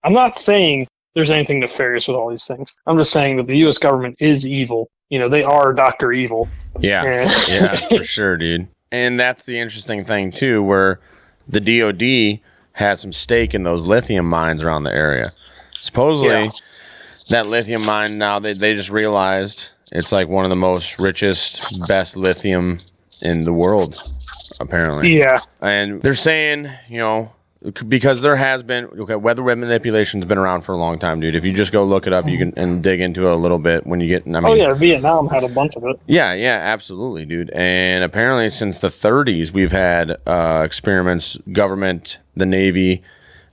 I'm not saying there's anything nefarious with all these things. I'm just saying that the U.S. government is evil, they are Dr. Evil. Yeah, yeah, for sure, dude. And that's the interesting thing, too, where the DOD has some stake in those lithium mines around the area. Supposedly, that lithium mine now, they just realized it's like one of the most richest, best lithium in the world, apparently. Yeah. And they're saying, because there has been, weather manipulation's been around for a long time, dude. If you just go look it up, you can and dig into it a little bit when you get, Vietnam had a bunch of it. Yeah, absolutely, dude. And apparently since the 30s, we've had experiments, government, the Navy,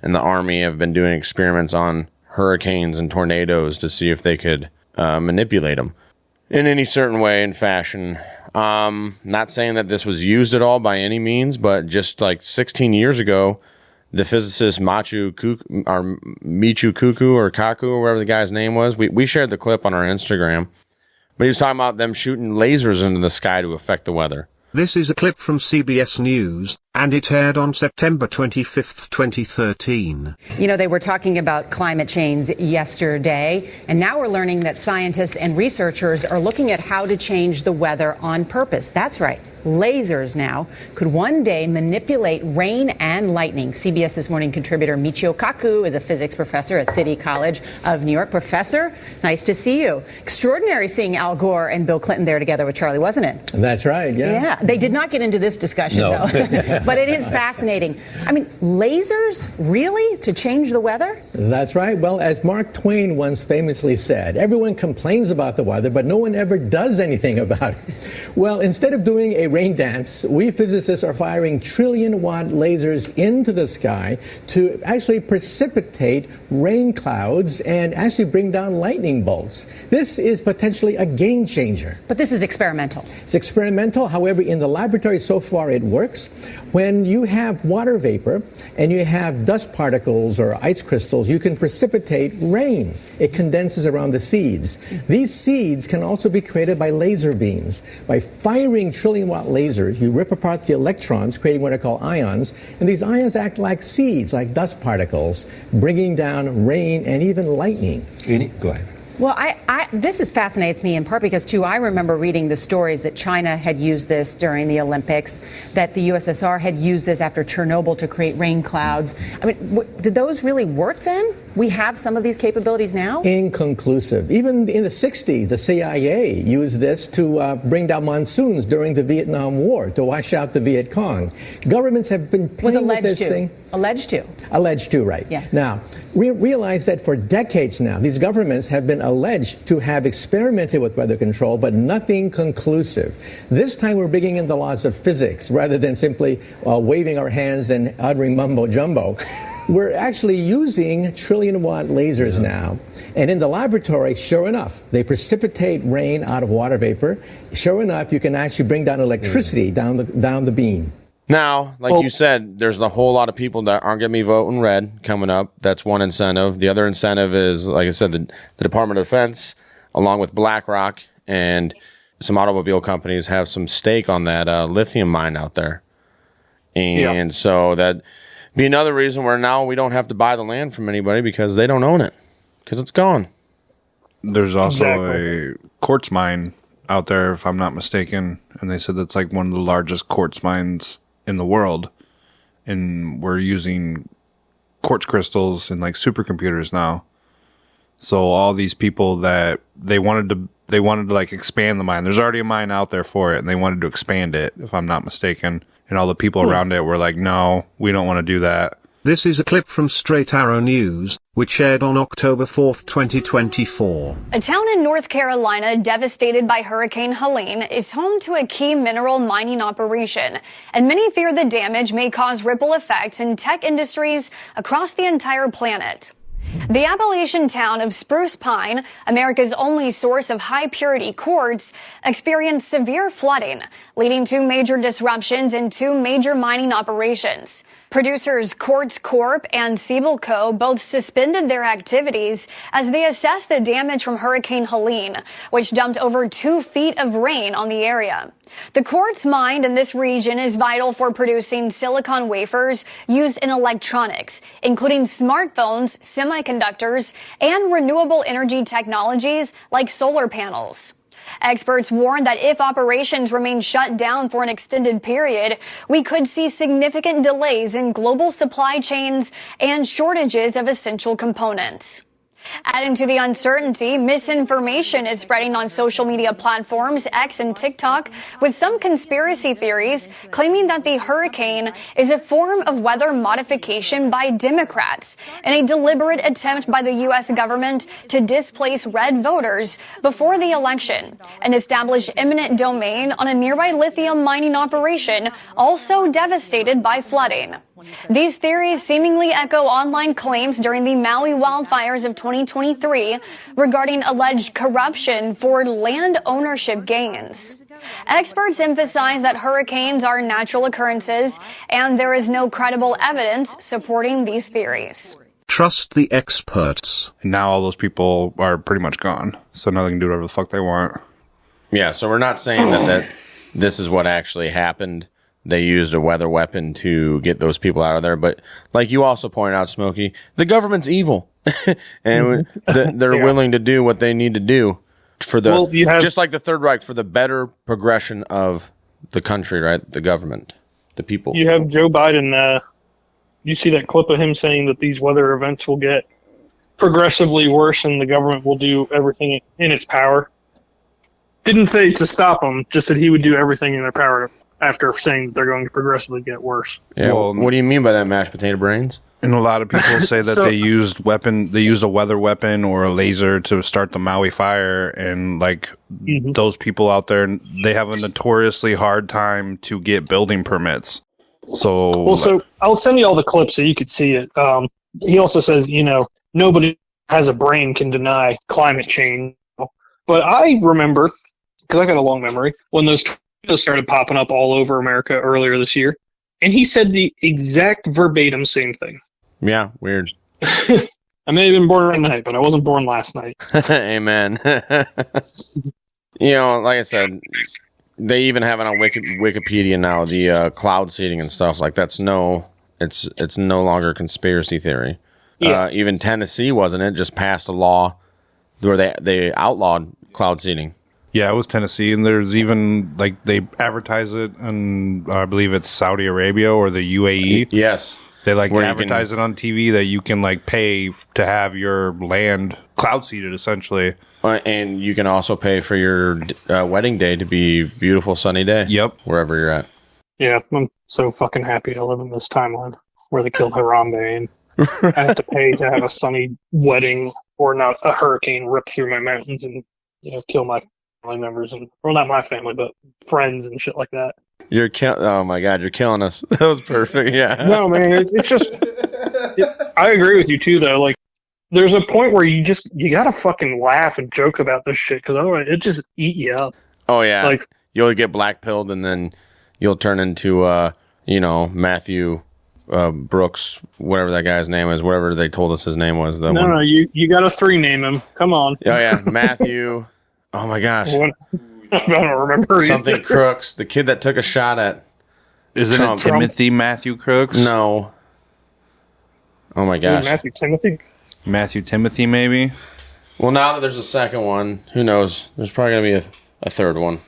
and the Army have been doing experiments on hurricanes and tornadoes to see if they could manipulate them in any certain way and fashion. Not saying that this was used at all by any means, but just like 16 years ago, the physicist Michio Kaku or whatever the guy's name was, we shared the clip on our Instagram, but he was talking about them shooting lasers into the sky to affect the weather. This is a clip from CBS News, and it aired on September 25, 2013. They were talking about climate change yesterday, and now we're learning that scientists and researchers are looking at how to change the weather on purpose. That's right. Lasers now could one day manipulate rain and lightning. CBS This Morning contributor Michio Kaku is a physics professor at City College of New York. Professor, nice to see you. Extraordinary seeing Al Gore and Bill Clinton there together with Charlie, wasn't it? That's right, yeah. Yeah, they did not get into this discussion, though. But it is fascinating. I mean, lasers, really, to change the weather? That's right. Well, as Mark Twain once famously said, everyone complains about the weather, but no one ever does anything about it. Well, instead of doing a rain dance, we physicists are firing trillion-watt lasers into the sky to actually precipitate rain clouds and actually bring down lightning bolts. This is potentially a game changer. But this is experimental. It's experimental. However, in the laboratory so far it works. When you have water vapor and you have dust particles or ice crystals, you can precipitate rain. It condenses around the seeds. These seeds can also be created by laser beams. By firing trillion-watt lasers, you rip apart the electrons, creating what are called ions, and these ions act like seeds, like dust particles, bringing down rain and even lightning. Go ahead. Well, this fascinates me in part because, too, I remember reading the stories that China had used this during the Olympics, that the USSR had used this after Chernobyl to create rain clouds. I mean, did those really work then? We have some of these capabilities now? Inconclusive. Even in the 60s, the CIA used this to bring down monsoons during the Vietnam War, to wash out the Viet Cong. Governments have been playing with this thing. Alleged to. Alleged to, right. Yeah. Now, we realize that for decades now, these governments have been alleged to have experimented with weather control, but nothing conclusive. This time we're bringing in the laws of physics rather than simply waving our hands and uttering mumbo-jumbo. We're actually using trillion-watt lasers now. And in the laboratory, sure enough, they precipitate rain out of water vapor. Sure enough, you can actually bring down electricity down the beam. Now, like you said, there's a whole lot of people that aren't going to be voting red coming up. That's one incentive. The other incentive is, like I said, the Department of Defense, along with BlackRock and some automobile companies, have some stake on that lithium mine out there. And so that be another reason where now we don't have to buy the land from anybody because they don't own it, because it's gone. There's also a quartz mine out there, if I'm not mistaken, and they said that's like one of the largest quartz mines in the world, and we're using quartz crystals in like supercomputers now. So all these people that they wanted to like expand the mine. There's already a mine out there for it, and they wanted to expand it, if I'm not mistaken. And all the people around it were like, no, we don't want to do that. This is a clip from Straight Arrow News, which aired on October 4th, 2024. A town in North Carolina devastated by Hurricane Helene is home to a key mineral mining operation, and many fear the damage may cause ripple effects in tech industries across the entire planet. The Appalachian town of Spruce Pine, America's only source of high-purity quartz, experienced severe flooding, leading to major disruptions in two major mining operations. Producers Quartz Corp and Siebel Co. both suspended their activities as they assessed the damage from Hurricane Helene, which dumped over 2 feet of rain on the area. The quartz mined in this region is vital for producing silicon wafers used in electronics, including smartphones, semiconductors, and renewable energy technologies like solar panels. Experts warn that if operations remain shut down for an extended period, we could see significant delays in global supply chains and shortages of essential components. Adding to the uncertainty, misinformation is spreading on social media platforms X and TikTok, with some conspiracy theories claiming that the hurricane is a form of weather modification by Democrats in a deliberate attempt by the U.S. government to displace red voters before the election and establish eminent domain on a nearby lithium mining operation also devastated by flooding. These theories seemingly echo online claims during the Maui wildfires of 2023 regarding alleged corruption for land ownership gains. Experts emphasize that hurricanes are natural occurrences, and there is no credible evidence supporting these theories. Trust the experts. And now all those people are pretty much gone, so now they can do whatever the fuck they want. Yeah, so we're not saying that this is what actually happened. They used a weather weapon to get those people out of there. But like you also pointed out, Smokey, the government's evil. And they're willing to do what they need to do for just like the Third Reich, for the better progression of the country, right? The government, the people. You have Joe Biden. You see that clip of him saying that these weather events will get progressively worse and the government will do everything in its power. Didn't say to stop them, just that he would do everything in their power after saying that they're going to progressively get worse. Yeah, well, what do you mean by that, mashed potato brains? And a lot of people say that they used a weather weapon or a laser to start the Maui fire, and like those people out there, they have a notoriously hard time to get building permits. So I'll send you all the clips so you could see it. He also says, nobody has a brain can deny climate change. But I remember, because I got a long memory, when those tornadoes started popping up all over America earlier this year, and he said the exact verbatim same thing. Yeah, weird. I may have been born tonight, but I wasn't born last night. Amen. Like I said, they even have it on Wikipedia now, the cloud seeding and stuff. Like it's no longer conspiracy theory. Yeah. Even Tennessee, wasn't it, just passed a law where they outlawed cloud seeding. Yeah, it was Tennessee, and there's even, they advertise it in, I believe it's Saudi Arabia or the UAE. Yes. They, advertise it on TV that you can, pay to have your land cloud seeded, essentially. And you can also pay for your wedding day to be a beautiful sunny day. Yep. Wherever you're at. Yeah, I'm so fucking happy to live in this timeline where they killed Harambe, and I have to pay to have a sunny wedding or not a hurricane rip through my mountains and, kill my family members, and not my family, but friends and shit like that. Oh my God, you're killing us. That was perfect. Yeah. No, man, it's just. I agree with you too, though. There's a point where you gotta fucking laugh and joke about this shit, because otherwise it just eat you up. Oh yeah. You'll get black pilled, and then you'll turn into Matthew Brooks, whatever that guy's name is, whatever they told us his name was. No, you got to 3 name him. Come on. Oh yeah, Matthew. Oh my gosh. I don't remember something either. Crooks, the kid that took a shot at. Isn't it Timothy Matthew Crooks? No. Oh my gosh. Matthew Timothy, maybe. Well, now that there's a second one, who knows? There's probably gonna be a third one.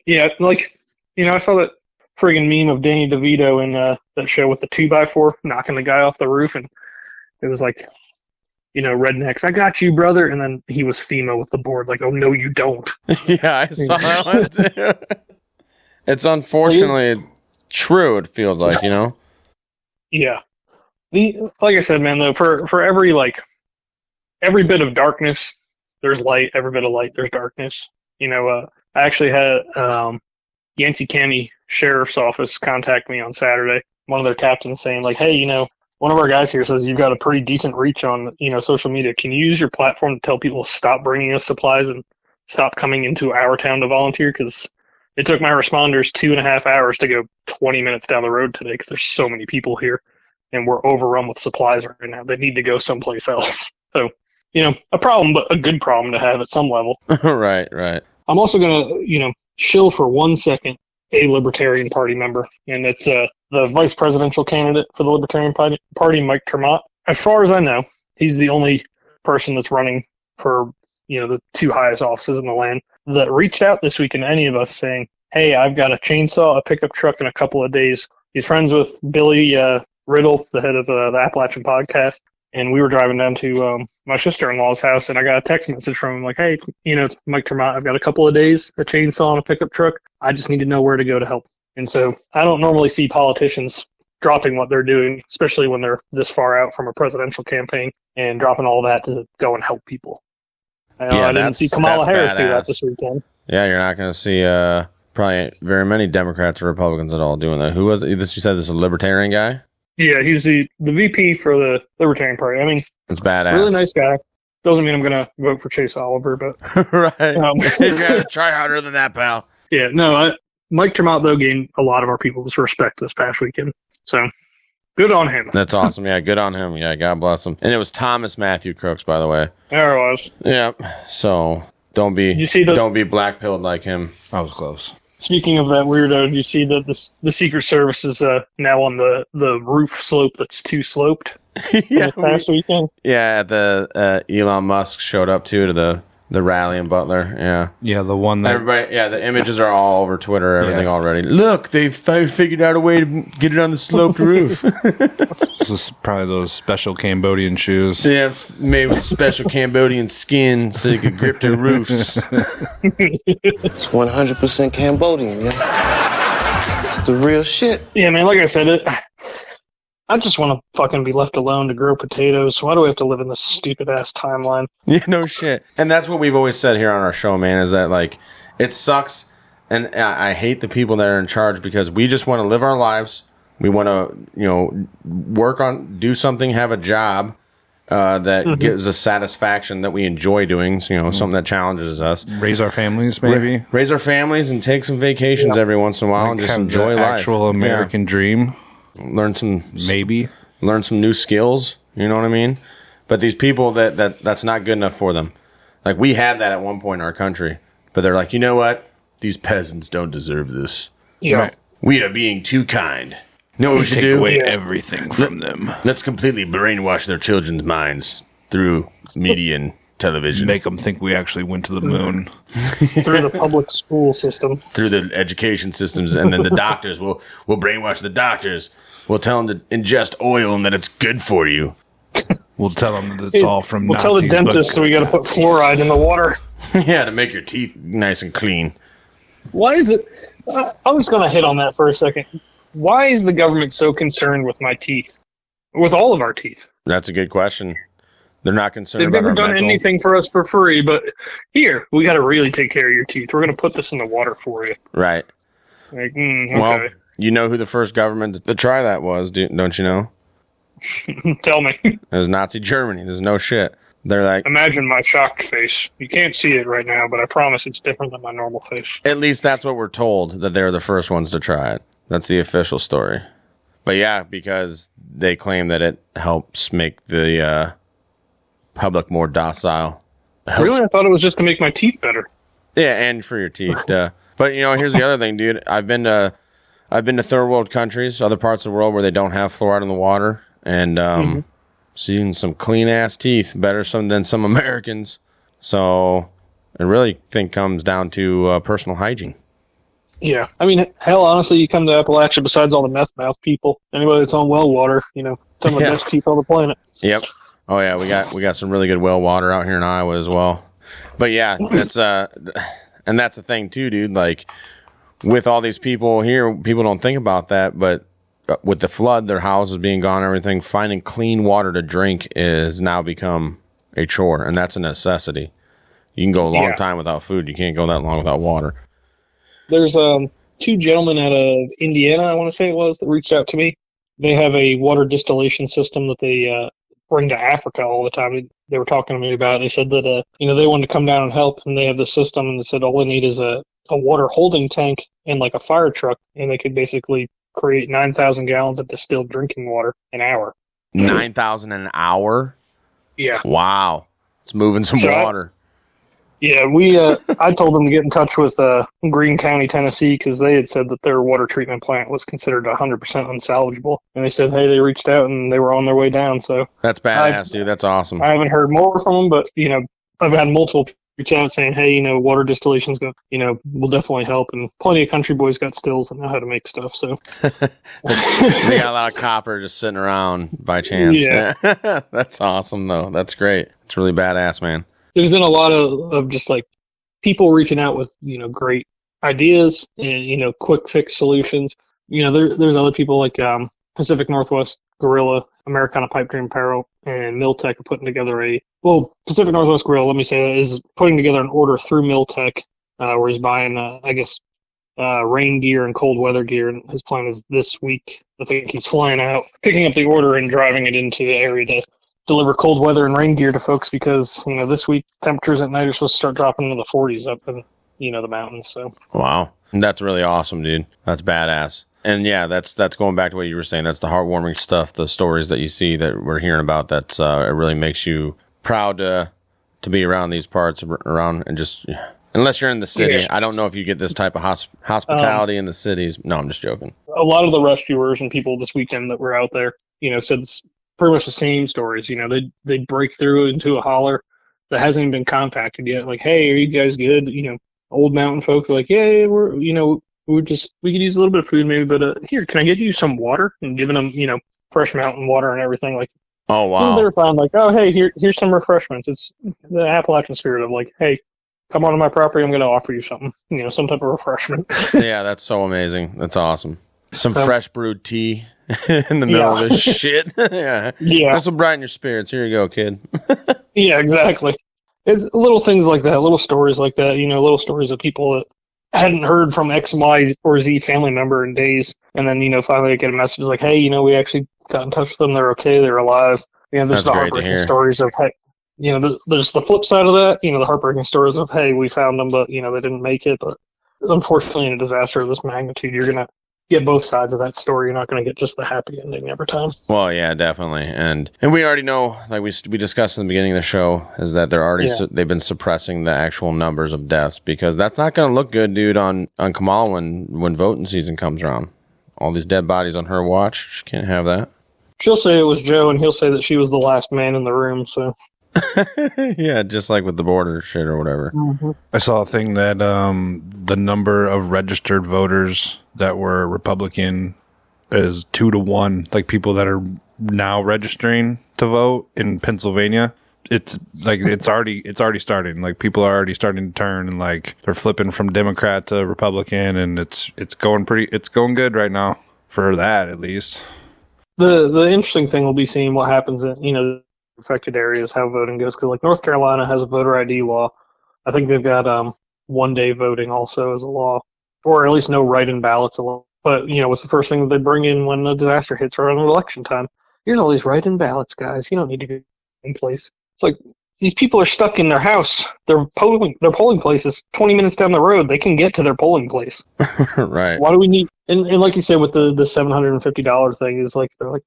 Yeah, I saw that friggin' meme of Danny DeVito in that show with the 2x4 knocking the guy off the roof, and it was rednecks, I got you, brother, and then he was FEMA with the board, oh no, you don't. Yeah, I saw that one too. It's unfortunately true. It feels like, Yeah. Like I said, man, though, for every bit of darkness, there's light. Every bit of light, there's darkness. I actually had Yancey County Sheriff's Office contact me on Saturday. One of their captains saying, hey, one of our guys here says you've got a pretty decent reach on, social media. Can you use your platform to tell people to stop bringing us supplies and stop coming into our town to volunteer? Because it took my responders 2.5 hours to go 20 minutes down the road today because there's so many people here, and we're overrun with supplies right now. They need to go someplace else. So, a problem, but a good problem to have at some level. Right. I'm also going to, shill for 1 second a Libertarian Party member, and it's the vice presidential candidate for the Libertarian Party, Mike Tremont. As far as I know, he's the only person that's running for the two highest offices in the land, that reached out this week to any of us saying, hey, I've got a chainsaw, a pickup truck in a couple of days. He's friends with Billy Riddle, the head of the Appalachian podcast. And we were driving down to my sister-in-law's house, and I got a text message from him like, hey, it's Mike Tremont. I've got a couple of days, a chainsaw and a pickup truck. I just need to know where to go to help. And so I don't normally see politicians dropping what they're doing, especially when they're this far out from a presidential campaign, and dropping all that to go and help people. I didn't see Kamala Harris do that this weekend. Yeah, you're not going to see probably very many Democrats or Republicans at all doing that. Who was this? You said this is a libertarian guy? Yeah, he's the VP for the Libertarian Party. I mean, it's badass. Really nice guy. Doesn't mean I'm going to vote for Chase Oliver, but right. You got to try harder than that, pal. Yeah, no. Mike Tremont though gained a lot of our people's respect this past weekend, so good on him. That's awesome. Yeah, good on him. Yeah, God bless him. And it was Thomas Matthew Crooks, by the way. There it was. Yep. So don't be black-pilled like him. I was close. Speaking of that weirdo, do you see that the Secret Service is now on the roof slope that's too sloped? Yeah, past weekend. Yeah, the Elon Musk showed up to the rally in Butler. Yeah, yeah, the one that everybody. Yeah, the images are all over Twitter. Everything already. Look, they've figured out a way to get it on the sloped roof. This is probably those special Cambodian shoes. Yeah, it's made with special Cambodian skin so you could grip the roofs. It's 100% Cambodian, yeah. It's the real shit. Yeah, man. Like I said, I just want to fucking be left alone to grow potatoes. Why do we have to live in this stupid ass timeline? Yeah, no shit. And that's what we've always said here on our show, man. Is that like it sucks, and I hate the people that are in charge because we just want to live our lives. We want to, work on, do something, have a job that gives us satisfaction that we enjoy doing. So, something that challenges us. Raise our families, maybe. Raise our families and take some vacations every once in a while and just enjoy life. Actual American dream. Learn some new skills. You know what I mean? But these people that's not good enough for them. Like we had that at one point in our country, but they're like, you know what? These peasants don't deserve this. Yeah, right. We are being too kind. No, we should take away everything from them. Let's completely brainwash their children's minds through media and television. Make them think we actually went to the moon. Through the public school system. Through the education systems. And then the doctors, we'll brainwash the doctors. We'll tell them to ingest oil and that it's good for you. We'll tell them that it's all from Nazis. We'll tell the dentist that we got to put fluoride in the water. Yeah, to make your teeth nice and clean. Why is it... I'm just going to hit on that for a second. Why is the government so concerned with my teeth? With all of our teeth? That's a good question. They're not concerned They've about never our done mental. anything for us for free, but here, we got to really take care of your teeth. We're going to put this in the water for you. Right. Like, okay. Well, you know who the first government to try that was, don't you know? Tell me. It was Nazi Germany. There's no shit. They're like... Imagine my shocked face. You can't see it right now, but I promise it's different than my normal face. At least that's what we're told, that they're the first ones to try it. That's the official story. But yeah, because they claim that it helps make the public more docile. Really? I thought it was just to make my teeth better. Yeah, and for your teeth. But here's the other thing, dude. I've been to third world countries, other parts of the world where they don't have fluoride in the water, and seen some clean ass teeth, better than some Americans. So I really think comes down to personal hygiene. Yeah, I mean, hell, honestly, you come to Appalachia, besides all the meth mouth people, anybody that's on well water, some of the best teeth on the planet. Yep. Oh yeah, we got some really good well water out here in Iowa as well. But yeah, that's and that's the thing too, dude. Like with all these people here, people don't think about that, but with the flood, their houses being gone, everything, finding clean water to drink is now become a chore, and that's a necessity. You can go a long time without food. You can't go that long without water. There's two gentlemen out of Indiana, I want to say it was, that reached out to me. They have a water distillation system that they bring to Africa all the time. They were talking to me about it. They said that they wanted to come down and help, and they have the system, and they said all they need is a water holding tank and like a fire truck, and they could basically create 9,000 gallons of distilled drinking water an hour. 9,000 an hour? Yeah. Wow. It's moving some water. I told them to get in touch with Greene County, Tennessee, because they had said that their water treatment plant was considered 100% unsalvageable. And they said, hey, they reached out and they were on their way down. So that's badass, dude. That's awesome. I haven't heard more from them, but, I've had multiple reach out saying, hey, water distillation's going, will definitely help. And plenty of country boys got stills that know how to make stuff. So they got a lot of copper just sitting around by chance. Yeah. That's awesome, though. That's great. It's really badass, man. There's been a lot of just like people reaching out with, great ideas and, quick fix solutions. There's other people like Pacific Northwest Gorilla, Americana Pipe Dream Apparel, and Miltech are putting together Pacific Northwest Gorilla, let me say that, is putting together an order through Miltech where he's buying, rain gear and cold weather gear. And his plan is this week, I think he's flying out, picking up the order and driving it into the area to deliver cold weather and rain gear to folks because, this week temperatures at night are supposed to start dropping into the 40s up in, the mountains. So wow. That's really awesome, dude. That's badass. And yeah, that's going back to what you were saying. That's the heartwarming stuff, the stories that you see that we're hearing about. That's it really makes you proud to be around these parts around and just unless you're in the city. Yeah. I don't know if you get this type of hospitality in the cities. No, I'm just joking. A lot of the rescuers and people this weekend that were out there, said it's pretty much the same stories. They break through into a holler that hasn't even been contacted yet. Like, hey, are you guys good? Old mountain folks are like, yeah, we could use a little bit of food maybe, but here, can I get you some water? And giving them, fresh mountain water and everything. Like, oh wow, they're fine. Like, oh hey, here's some refreshments. It's the Appalachian spirit of like, hey, come onto my property. I'm going to offer you something, some type of refreshment. Yeah, that's so amazing. That's awesome. Some fresh brewed tea in the middle of this shit. Yeah, this will brighten your spirits. Here you go, kid. Yeah, exactly. It's little things like that, little stories like that. Little stories of people that hadn't heard from X, Y, or Z family member in days. And then, finally I get a message like, hey, we actually got in touch with them. They're okay. They're alive. There's That's the great heartbreaking stories of, hey, there's the flip side of that, the heartbreaking stories of, hey, we found them, but, they didn't make it. But unfortunately, in a disaster of this magnitude, you're going to get both sides of that story. You're not going to get just the happy ending every time. Well, yeah, definitely. And we already know, like we discussed in the beginning of the show, is that they're already they've been suppressing the actual numbers of deaths because that's not going to look good, dude, on Kamala when voting season comes around. All these dead bodies on her watch. She can't have that. She'll say it was Joe, and he'll say that she was the last man in the room, so... Yeah, just like with the border shit or whatever. Mm-hmm. I saw a thing that the number of registered voters that were Republican is 2 to 1. Like people that are now registering to vote in Pennsylvania. It's like it's already starting. Like people are already starting to turn and like they're flipping from Democrat to Republican, and it's going good right now for that at least. The interesting thing will be seeing what happens in affected areas, how voting goes, because like North Carolina has a voter ID law. I think they've got 1 day voting also as a law, or at least no write-in ballots a law. But what's the first thing that they bring in when a disaster hits around election time? Here's all these write-in ballots, guys. You don't need to go in place. It's like these people are stuck in their house. Their polling place is 20 minutes down the road. They can get to their polling place. Right. Why do we need? And like you said, with the $750 thing, is like they're like.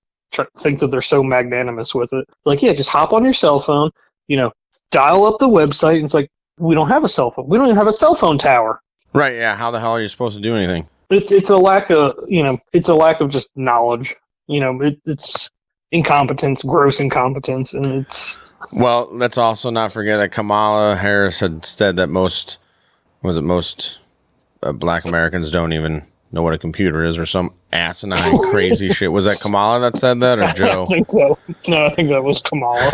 Think that they're so magnanimous with it. Like, yeah, just hop on your cell phone, dial up the website, and it's like, we don't have a cell phone. We don't even have a cell phone tower. Right, yeah. How the hell are you supposed to do anything? It's a lack of, it's a lack of just knowledge. It's incompetence, gross incompetence, and it's... Well, let's also not forget that Kamala Harris had said that most black Americans don't even know what a computer is or some asinine crazy shit. Was that Kamala that said that or Joe? I think so. No, I think that was Kamala.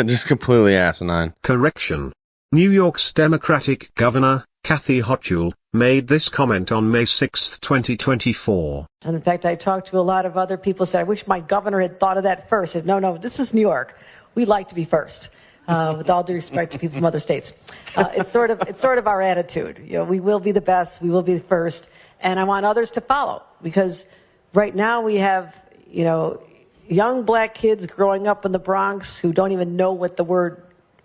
Just completely asinine. Correction. New York's Democratic Governor, Kathy Hochul, made this comment on May 6, 2024. And in fact, I talked to a lot of other people who said, I wish my governor had thought of that first. I said, no, this is New York. We like to be first. With all due respect to people from other states. It's sort of our attitude. We will be the best. We will be the first. And I want others to follow, because right now we have, young black kids growing up in the Bronx who don't even know what the word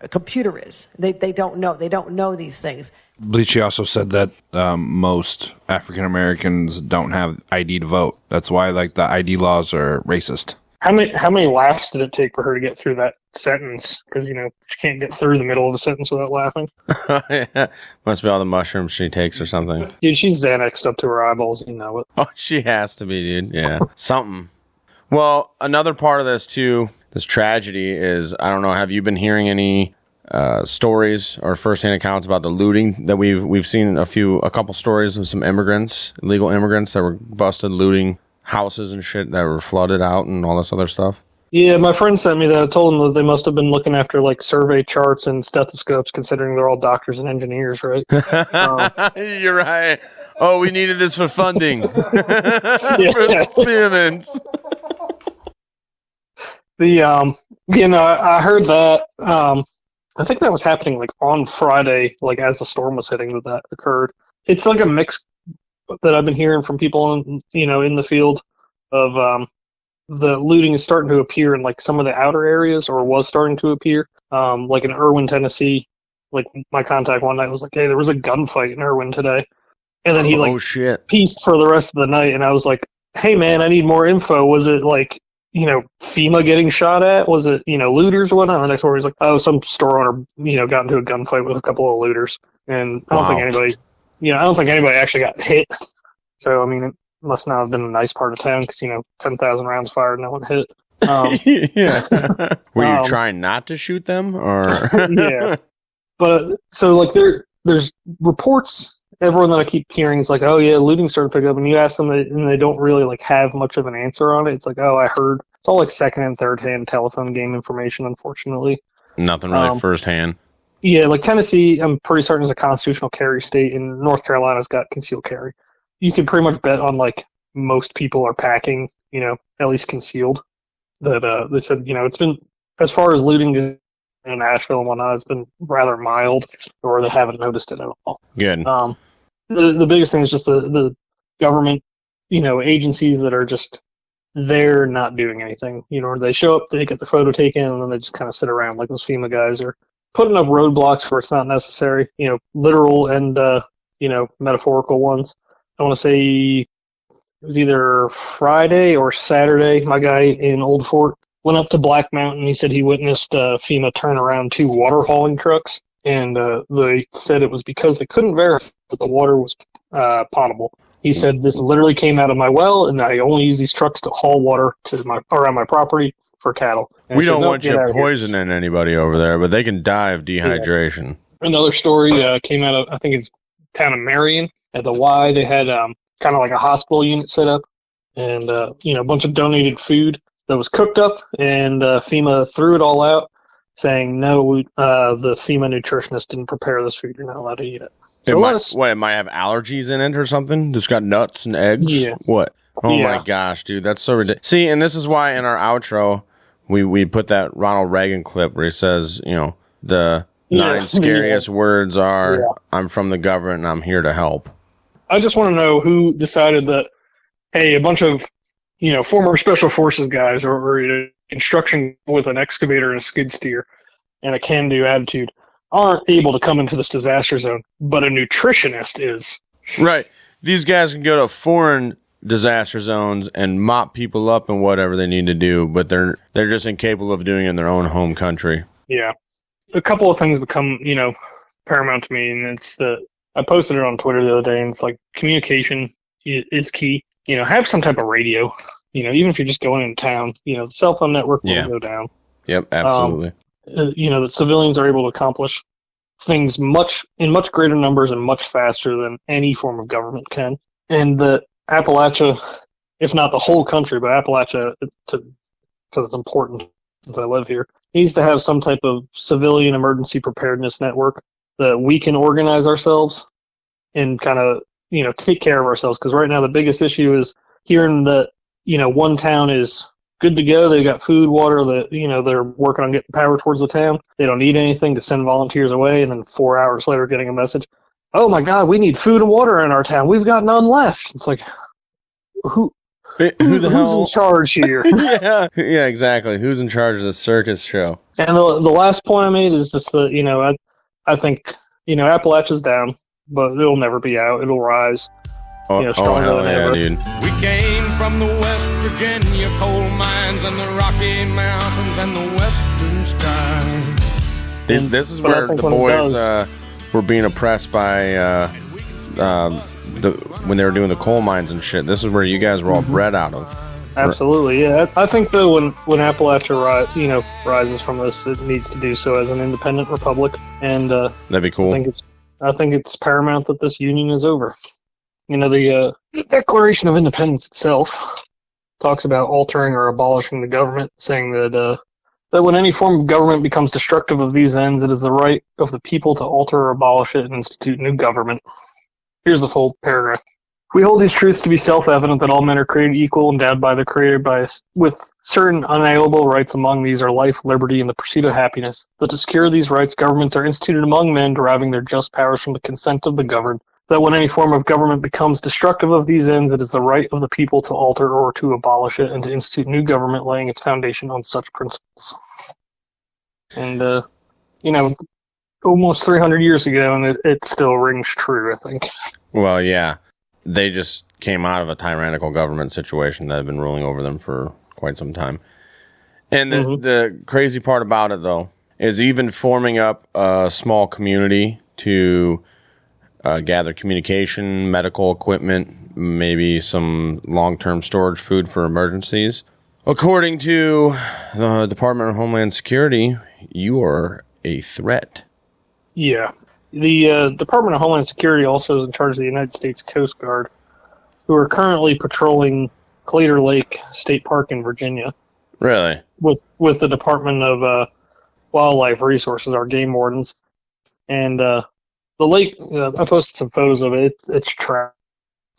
computer is. They don't know. They don't know these things. Bleachy also said that most African Americans don't have ID to vote. That's why like the ID laws are racist. How many laughs did it take for her to get through that sentence? Because, she can't get through the middle of a sentence without laughing. Yeah. Must be all the mushrooms she takes or something. Dude, she's Xanaxed up to her eyeballs, you know it. Oh, she has to be, dude. Yeah. Something. Well, another part of this, too, this tragedy is, I don't know, have you been hearing any stories or firsthand accounts about the looting that we've seen a couple stories of some illegal immigrants that were busted looting houses and shit that were flooded out and all this other stuff. Yeah, my friend sent me that. I told them that they must have been looking after like survey charts and stethoscopes, considering they're all doctors and engineers, right? You're right. Oh, we needed this for funding. For experiments. I heard that. I think that was happening like on Friday, like as the storm was hitting, that occurred. It's like a mix that I've been hearing from people in the field of the looting is starting to appear in like some of the outer areas, or was starting to appear. Like in Irwin, Tennessee, like my contact one night was like, "Hey, there was a gunfight in Irwin today," and then he pieced for the rest of the night, and I was like, "Hey, man, I need more info. Was it like FEMA getting shot at? Was it looters or whatnot?" And the next morning he's like, "Oh, some store owner got into a gunfight with a couple of looters," and I don't think anybody actually got hit. So I mean, it must not have been a nice part of town because 10,000 rounds fired, no one hit. Yeah. Were you trying not to shoot them, or? Yeah, but so like there's reports. Everyone that I keep hearing is like, "Oh yeah, looting started to pick up," and you ask them, and they don't really like have much of an answer on it. It's like, "Oh, I heard." It's all like second and third hand telephone game information, unfortunately. Nothing really firsthand. Yeah, like Tennessee, I'm pretty certain is a constitutional carry state, and North Carolina's got concealed carry. You can pretty much bet on like most people are packing, at least concealed. That they said, it's been, as far as looting in Nashville and whatnot, it's been rather mild, or they haven't noticed it at all. Good. The biggest thing is just the government, agencies that are just there not doing anything. They show up, they get the photo taken, and then they just kind of sit around like those FEMA guys are putting up roadblocks where it's not necessary, literal and, metaphorical ones. I want to say it was either Friday or Saturday. My guy in Old Fort went up to Black Mountain. He said he witnessed FEMA turn around 2 water hauling trucks, and they said it was because they couldn't verify that the water was potable. He said, "This literally came out of my well, and I only use these trucks to haul water to around my property for cattle." And we don't want you poisoning anybody over there, but they can die of dehydration. Yeah. Another story came out of, I think it's town of Marion. At the Y, they had kind of like a hospital unit set up, and a bunch of donated food that was cooked up, and FEMA threw it all out, saying, "No, the FEMA nutritionist didn't prepare this food. You're not allowed to eat it." So it might have allergies in it or something? It's got nuts and eggs? Yeah. What? Oh my gosh, dude, that's so ridiculous. See, and this is why in our outro we put that Ronald Reagan clip where he says, the 9 scariest words are, "I'm from the government and I'm here to help." I just want to know who decided that, hey, a bunch of, former special forces guys or construction with an excavator and a skid steer and a can-do attitude aren't able to come into this disaster zone, but a nutritionist is. Right. These guys can go to foreign disaster zones and mop people up and whatever they need to do, but they're just incapable of doing it in their own home country. Yeah. A couple of things become, paramount to me, and it's I posted it on Twitter the other day, and it's like communication is key. Have some type of radio, even if you're just going in town, the cell phone network will go down. Yep, absolutely. That civilians are able to accomplish things in much greater numbers and much faster than any form of government can. And that Appalachia, if not the whole country, but Appalachia, because it's important since I live here, needs to have some type of civilian emergency preparedness network that we can organize ourselves and kind of, take care of ourselves. Because right now the biggest issue is hearing that, one town is good to go. They got food, water, they're working on getting power towards the town. They don't need anything to send volunteers away. And then 4 hours later getting a message, "Oh my God, we need food and water in our town. We've got none left." It's like, who's in charge here? yeah, exactly. Who's in charge of the circus show? And the last point I made is just that, I think, Appalachia's down, but it'll never be out. It'll rise. Stronger than ever. Dude. We came from the West Virginia coal mines and the Rocky Mountains and the western skies. This is where the boys were being oppressed by when they were doing the coal mines and shit. This is where you guys were all bred out of. Absolutely, yeah. I think though when Appalachia rises from this, it needs to do so as an independent republic, and that'd be cool. I think it's paramount that this union is over. The Declaration of Independence itself talks about altering or abolishing the government, saying that when any form of government becomes destructive of these ends, it is the right of the people to alter or abolish it and institute new government. Here's the full paragraph. We hold these truths to be self-evident that all men are created equal, endowed by the Creator with certain unalienable rights. Among these are life, liberty, and the pursuit of happiness. That to secure these rights, governments are instituted among men, deriving their just powers from the consent of the governed. That when any form of government becomes destructive of these ends, it is the right of the people to alter or to abolish it and to institute new government, laying its foundation on such principles. And, almost 300 years ago, and it still rings true, I think. Well, yeah. They just came out of a tyrannical government situation that had been ruling over them for quite some time. And the crazy part about it, though, is even forming up a small community to gather communication, medical equipment, maybe some long-term storage food for emergencies. According to the Department of Homeland Security, you are a threat. Yeah. The Department of Homeland Security also is in charge of the United States Coast Guard, who are currently patrolling Claytor Lake State Park in Virginia. Really? With the Department of Wildlife Resources, our game wardens. And the lake, I posted some photos of it. It's trapped,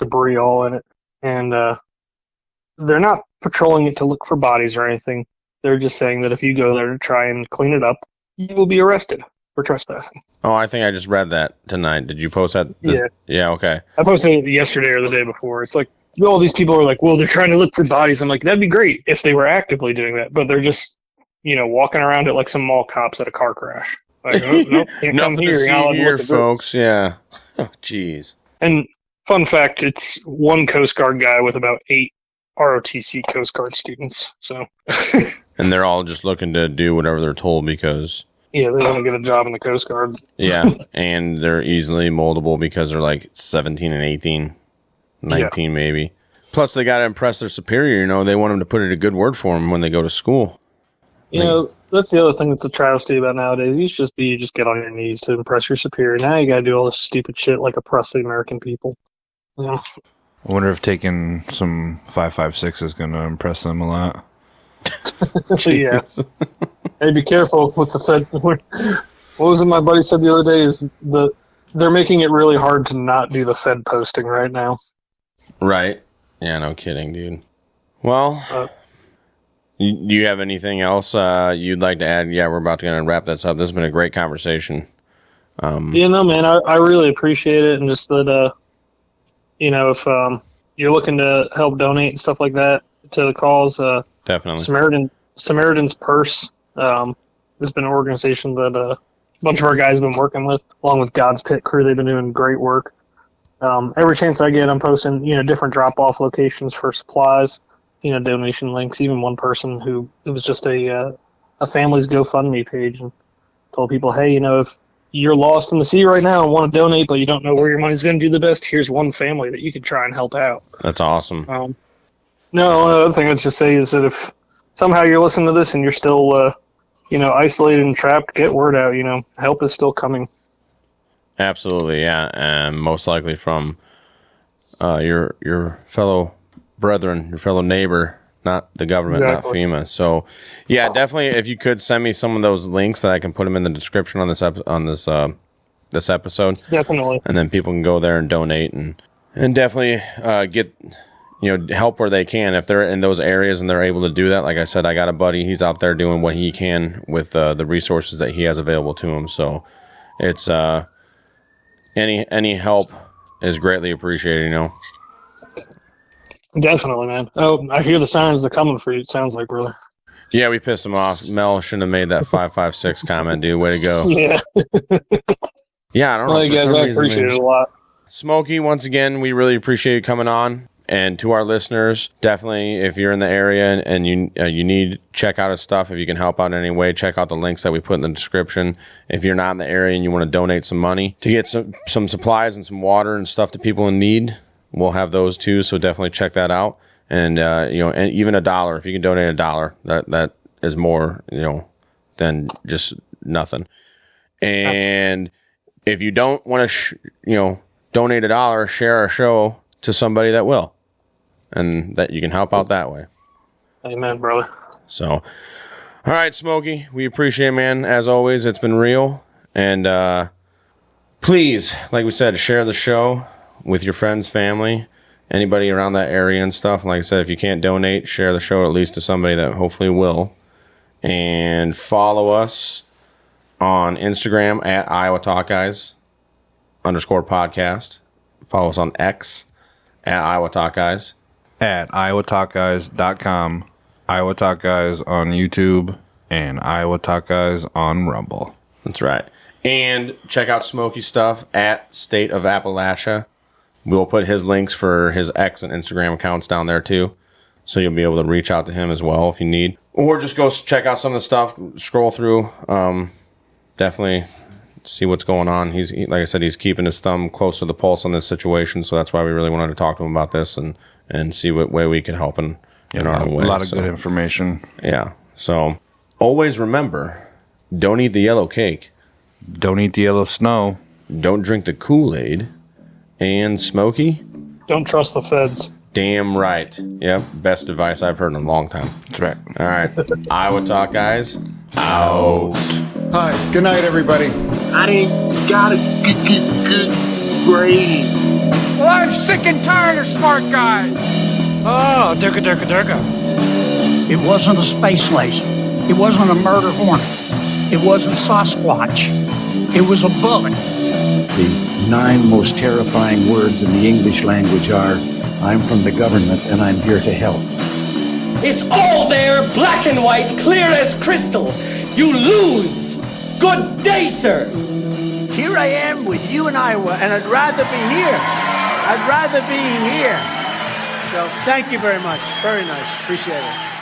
debris all in it. And they're not patrolling it to look for bodies or anything. They're just saying that if you go there to try and clean it up, you will be arrested for trespassing. Oh, I think I just read that tonight. Did you post that? Yeah. Yeah, okay. I posted it yesterday or the day before. It's like, all these people are like, well, they're trying to look for bodies. I'm like, that'd be great if they were actively doing that. But they're just, walking around it like some mall cops at a car crash. Like, nope, can't come here. Here, folks. Yeah. Oh, jeez. And fun fact, it's one Coast Guard guy with about 8 ROTC Coast Guard students. So. And they're all just looking to do whatever they're told because... Yeah, they want to get a job in the Coast Guard. Yeah, and they're easily moldable because they're like 17 and 18, 19 maybe. Plus, they got to impress their superior. They want them to put in a good word for them when they go to school. That's the other thing that's a travesty about nowadays. You just get on your knees to impress your superior. Now you got to do all this stupid shit like oppress the American people. Yeah. I wonder if taking some 5.56 is going to impress them a lot. Yeah. Hey, be careful with the Fed. What was it my buddy said the other day is they're making it really hard to not do the Fed posting right now. Right. Yeah, no kidding, dude. Well, do you have anything else you'd like to add? Yeah, we're about to wrap this up. This has been a great conversation. Man, I really appreciate it. And just that, if you're looking to help donate and stuff like that to the cause, definitely. Samaritan's Purse has been an organization that a bunch of our guys have been working with, along with God's Pit Crew. They've been doing great work. Every chance I get, I'm posting, different drop-off locations for supplies, donation links. Even one person it was just a family's GoFundMe page and told people, hey, if you're lost in the sea right now and want to donate, but you don't know where your money's going to do the best, here's one family that you could try and help out. That's awesome. Another thing I'd just say is that if somehow you're listening to this and you're still, isolated and trapped, get word out. Help is still coming. Absolutely, yeah, and most likely from your fellow brethren, your fellow neighbor, not the government, exactly. Not FEMA. So, yeah, definitely. If you could send me some of those links, that I can put them in the description on this episode. Definitely. And then people can go there and donate and definitely get help where they can if they're in those areas and they're able to do that. Like I said, I got a buddy. He's out there doing what he can with the resources that he has available to him. So it's any help is greatly appreciated. Definitely, man. Oh, I hear the sirens are coming for you. It sounds like, brother. Yeah, we pissed him off. Mel shouldn't have made that 5.56 comment, dude. Way to go. Yeah. Yeah, I don't know. Well, guys, I appreciate it a lot. Smokey, once again, we really appreciate you coming on. And to our listeners, definitely, if you're in the area and you need, check out his stuff. If you can help out in any way, check out the links that we put in the description. If you're not in the area and you want to donate some money to get some supplies and some water and stuff to people in need, we'll have those too. So definitely check that out. And, and even $1, if you can donate $1, that is more, than just nothing. And if you don't want to, donate $1, share our show to somebody that will, and that you can help out that way. Amen, brother. So, all right, Smokey, we appreciate it, man. As always, it's been real. And please, like we said, share the show with your friends, family, anybody around that area and stuff. And like I said, if you can't donate, share the show at least to somebody that hopefully will. And follow us on Instagram at Iowa Talk Guys _podcast. Follow us on X at Iowa Talk Guys. At IowaTalkGuys.com, Iowa Talk Guys on YouTube, and Iowa Talk Guys on Rumble. That's right. And check out Smokey's stuff at State of Appalachia. We'll put his links for his X and Instagram accounts down there too. So you'll be able to reach out to him as well if you need. Or just go check out some of the stuff, scroll through. Definitely see what's going on. Like I said, he's keeping his thumb close to the pulse on this situation. So that's why we really wanted to talk to him about this and see what way we can help in our own way. A lot of good information. Yeah. So always remember, don't eat the yellow cake. Don't eat the yellow snow. Don't drink the Kool-Aid. And Smokey? Don't trust the feds. Damn right. Yep. Best advice I've heard in a long time. That's right. All right. Iowa Talk Guys, out. Hi. Good night, everybody. I ain't got a good grade. Well, I'm sick and tired of smart guys. Oh, durga. It wasn't a space laser. It wasn't a murder hornet. It wasn't Sasquatch. It was a bullet. The 9 most terrifying words in the English language are, I'm from the government and I'm here to help. It's all there, black and white, clear as crystal. You lose. Good day, sir. Here I am with you in Iowa, and I'd rather be here. I'd rather be here. So thank you very much. Very nice. Appreciate it.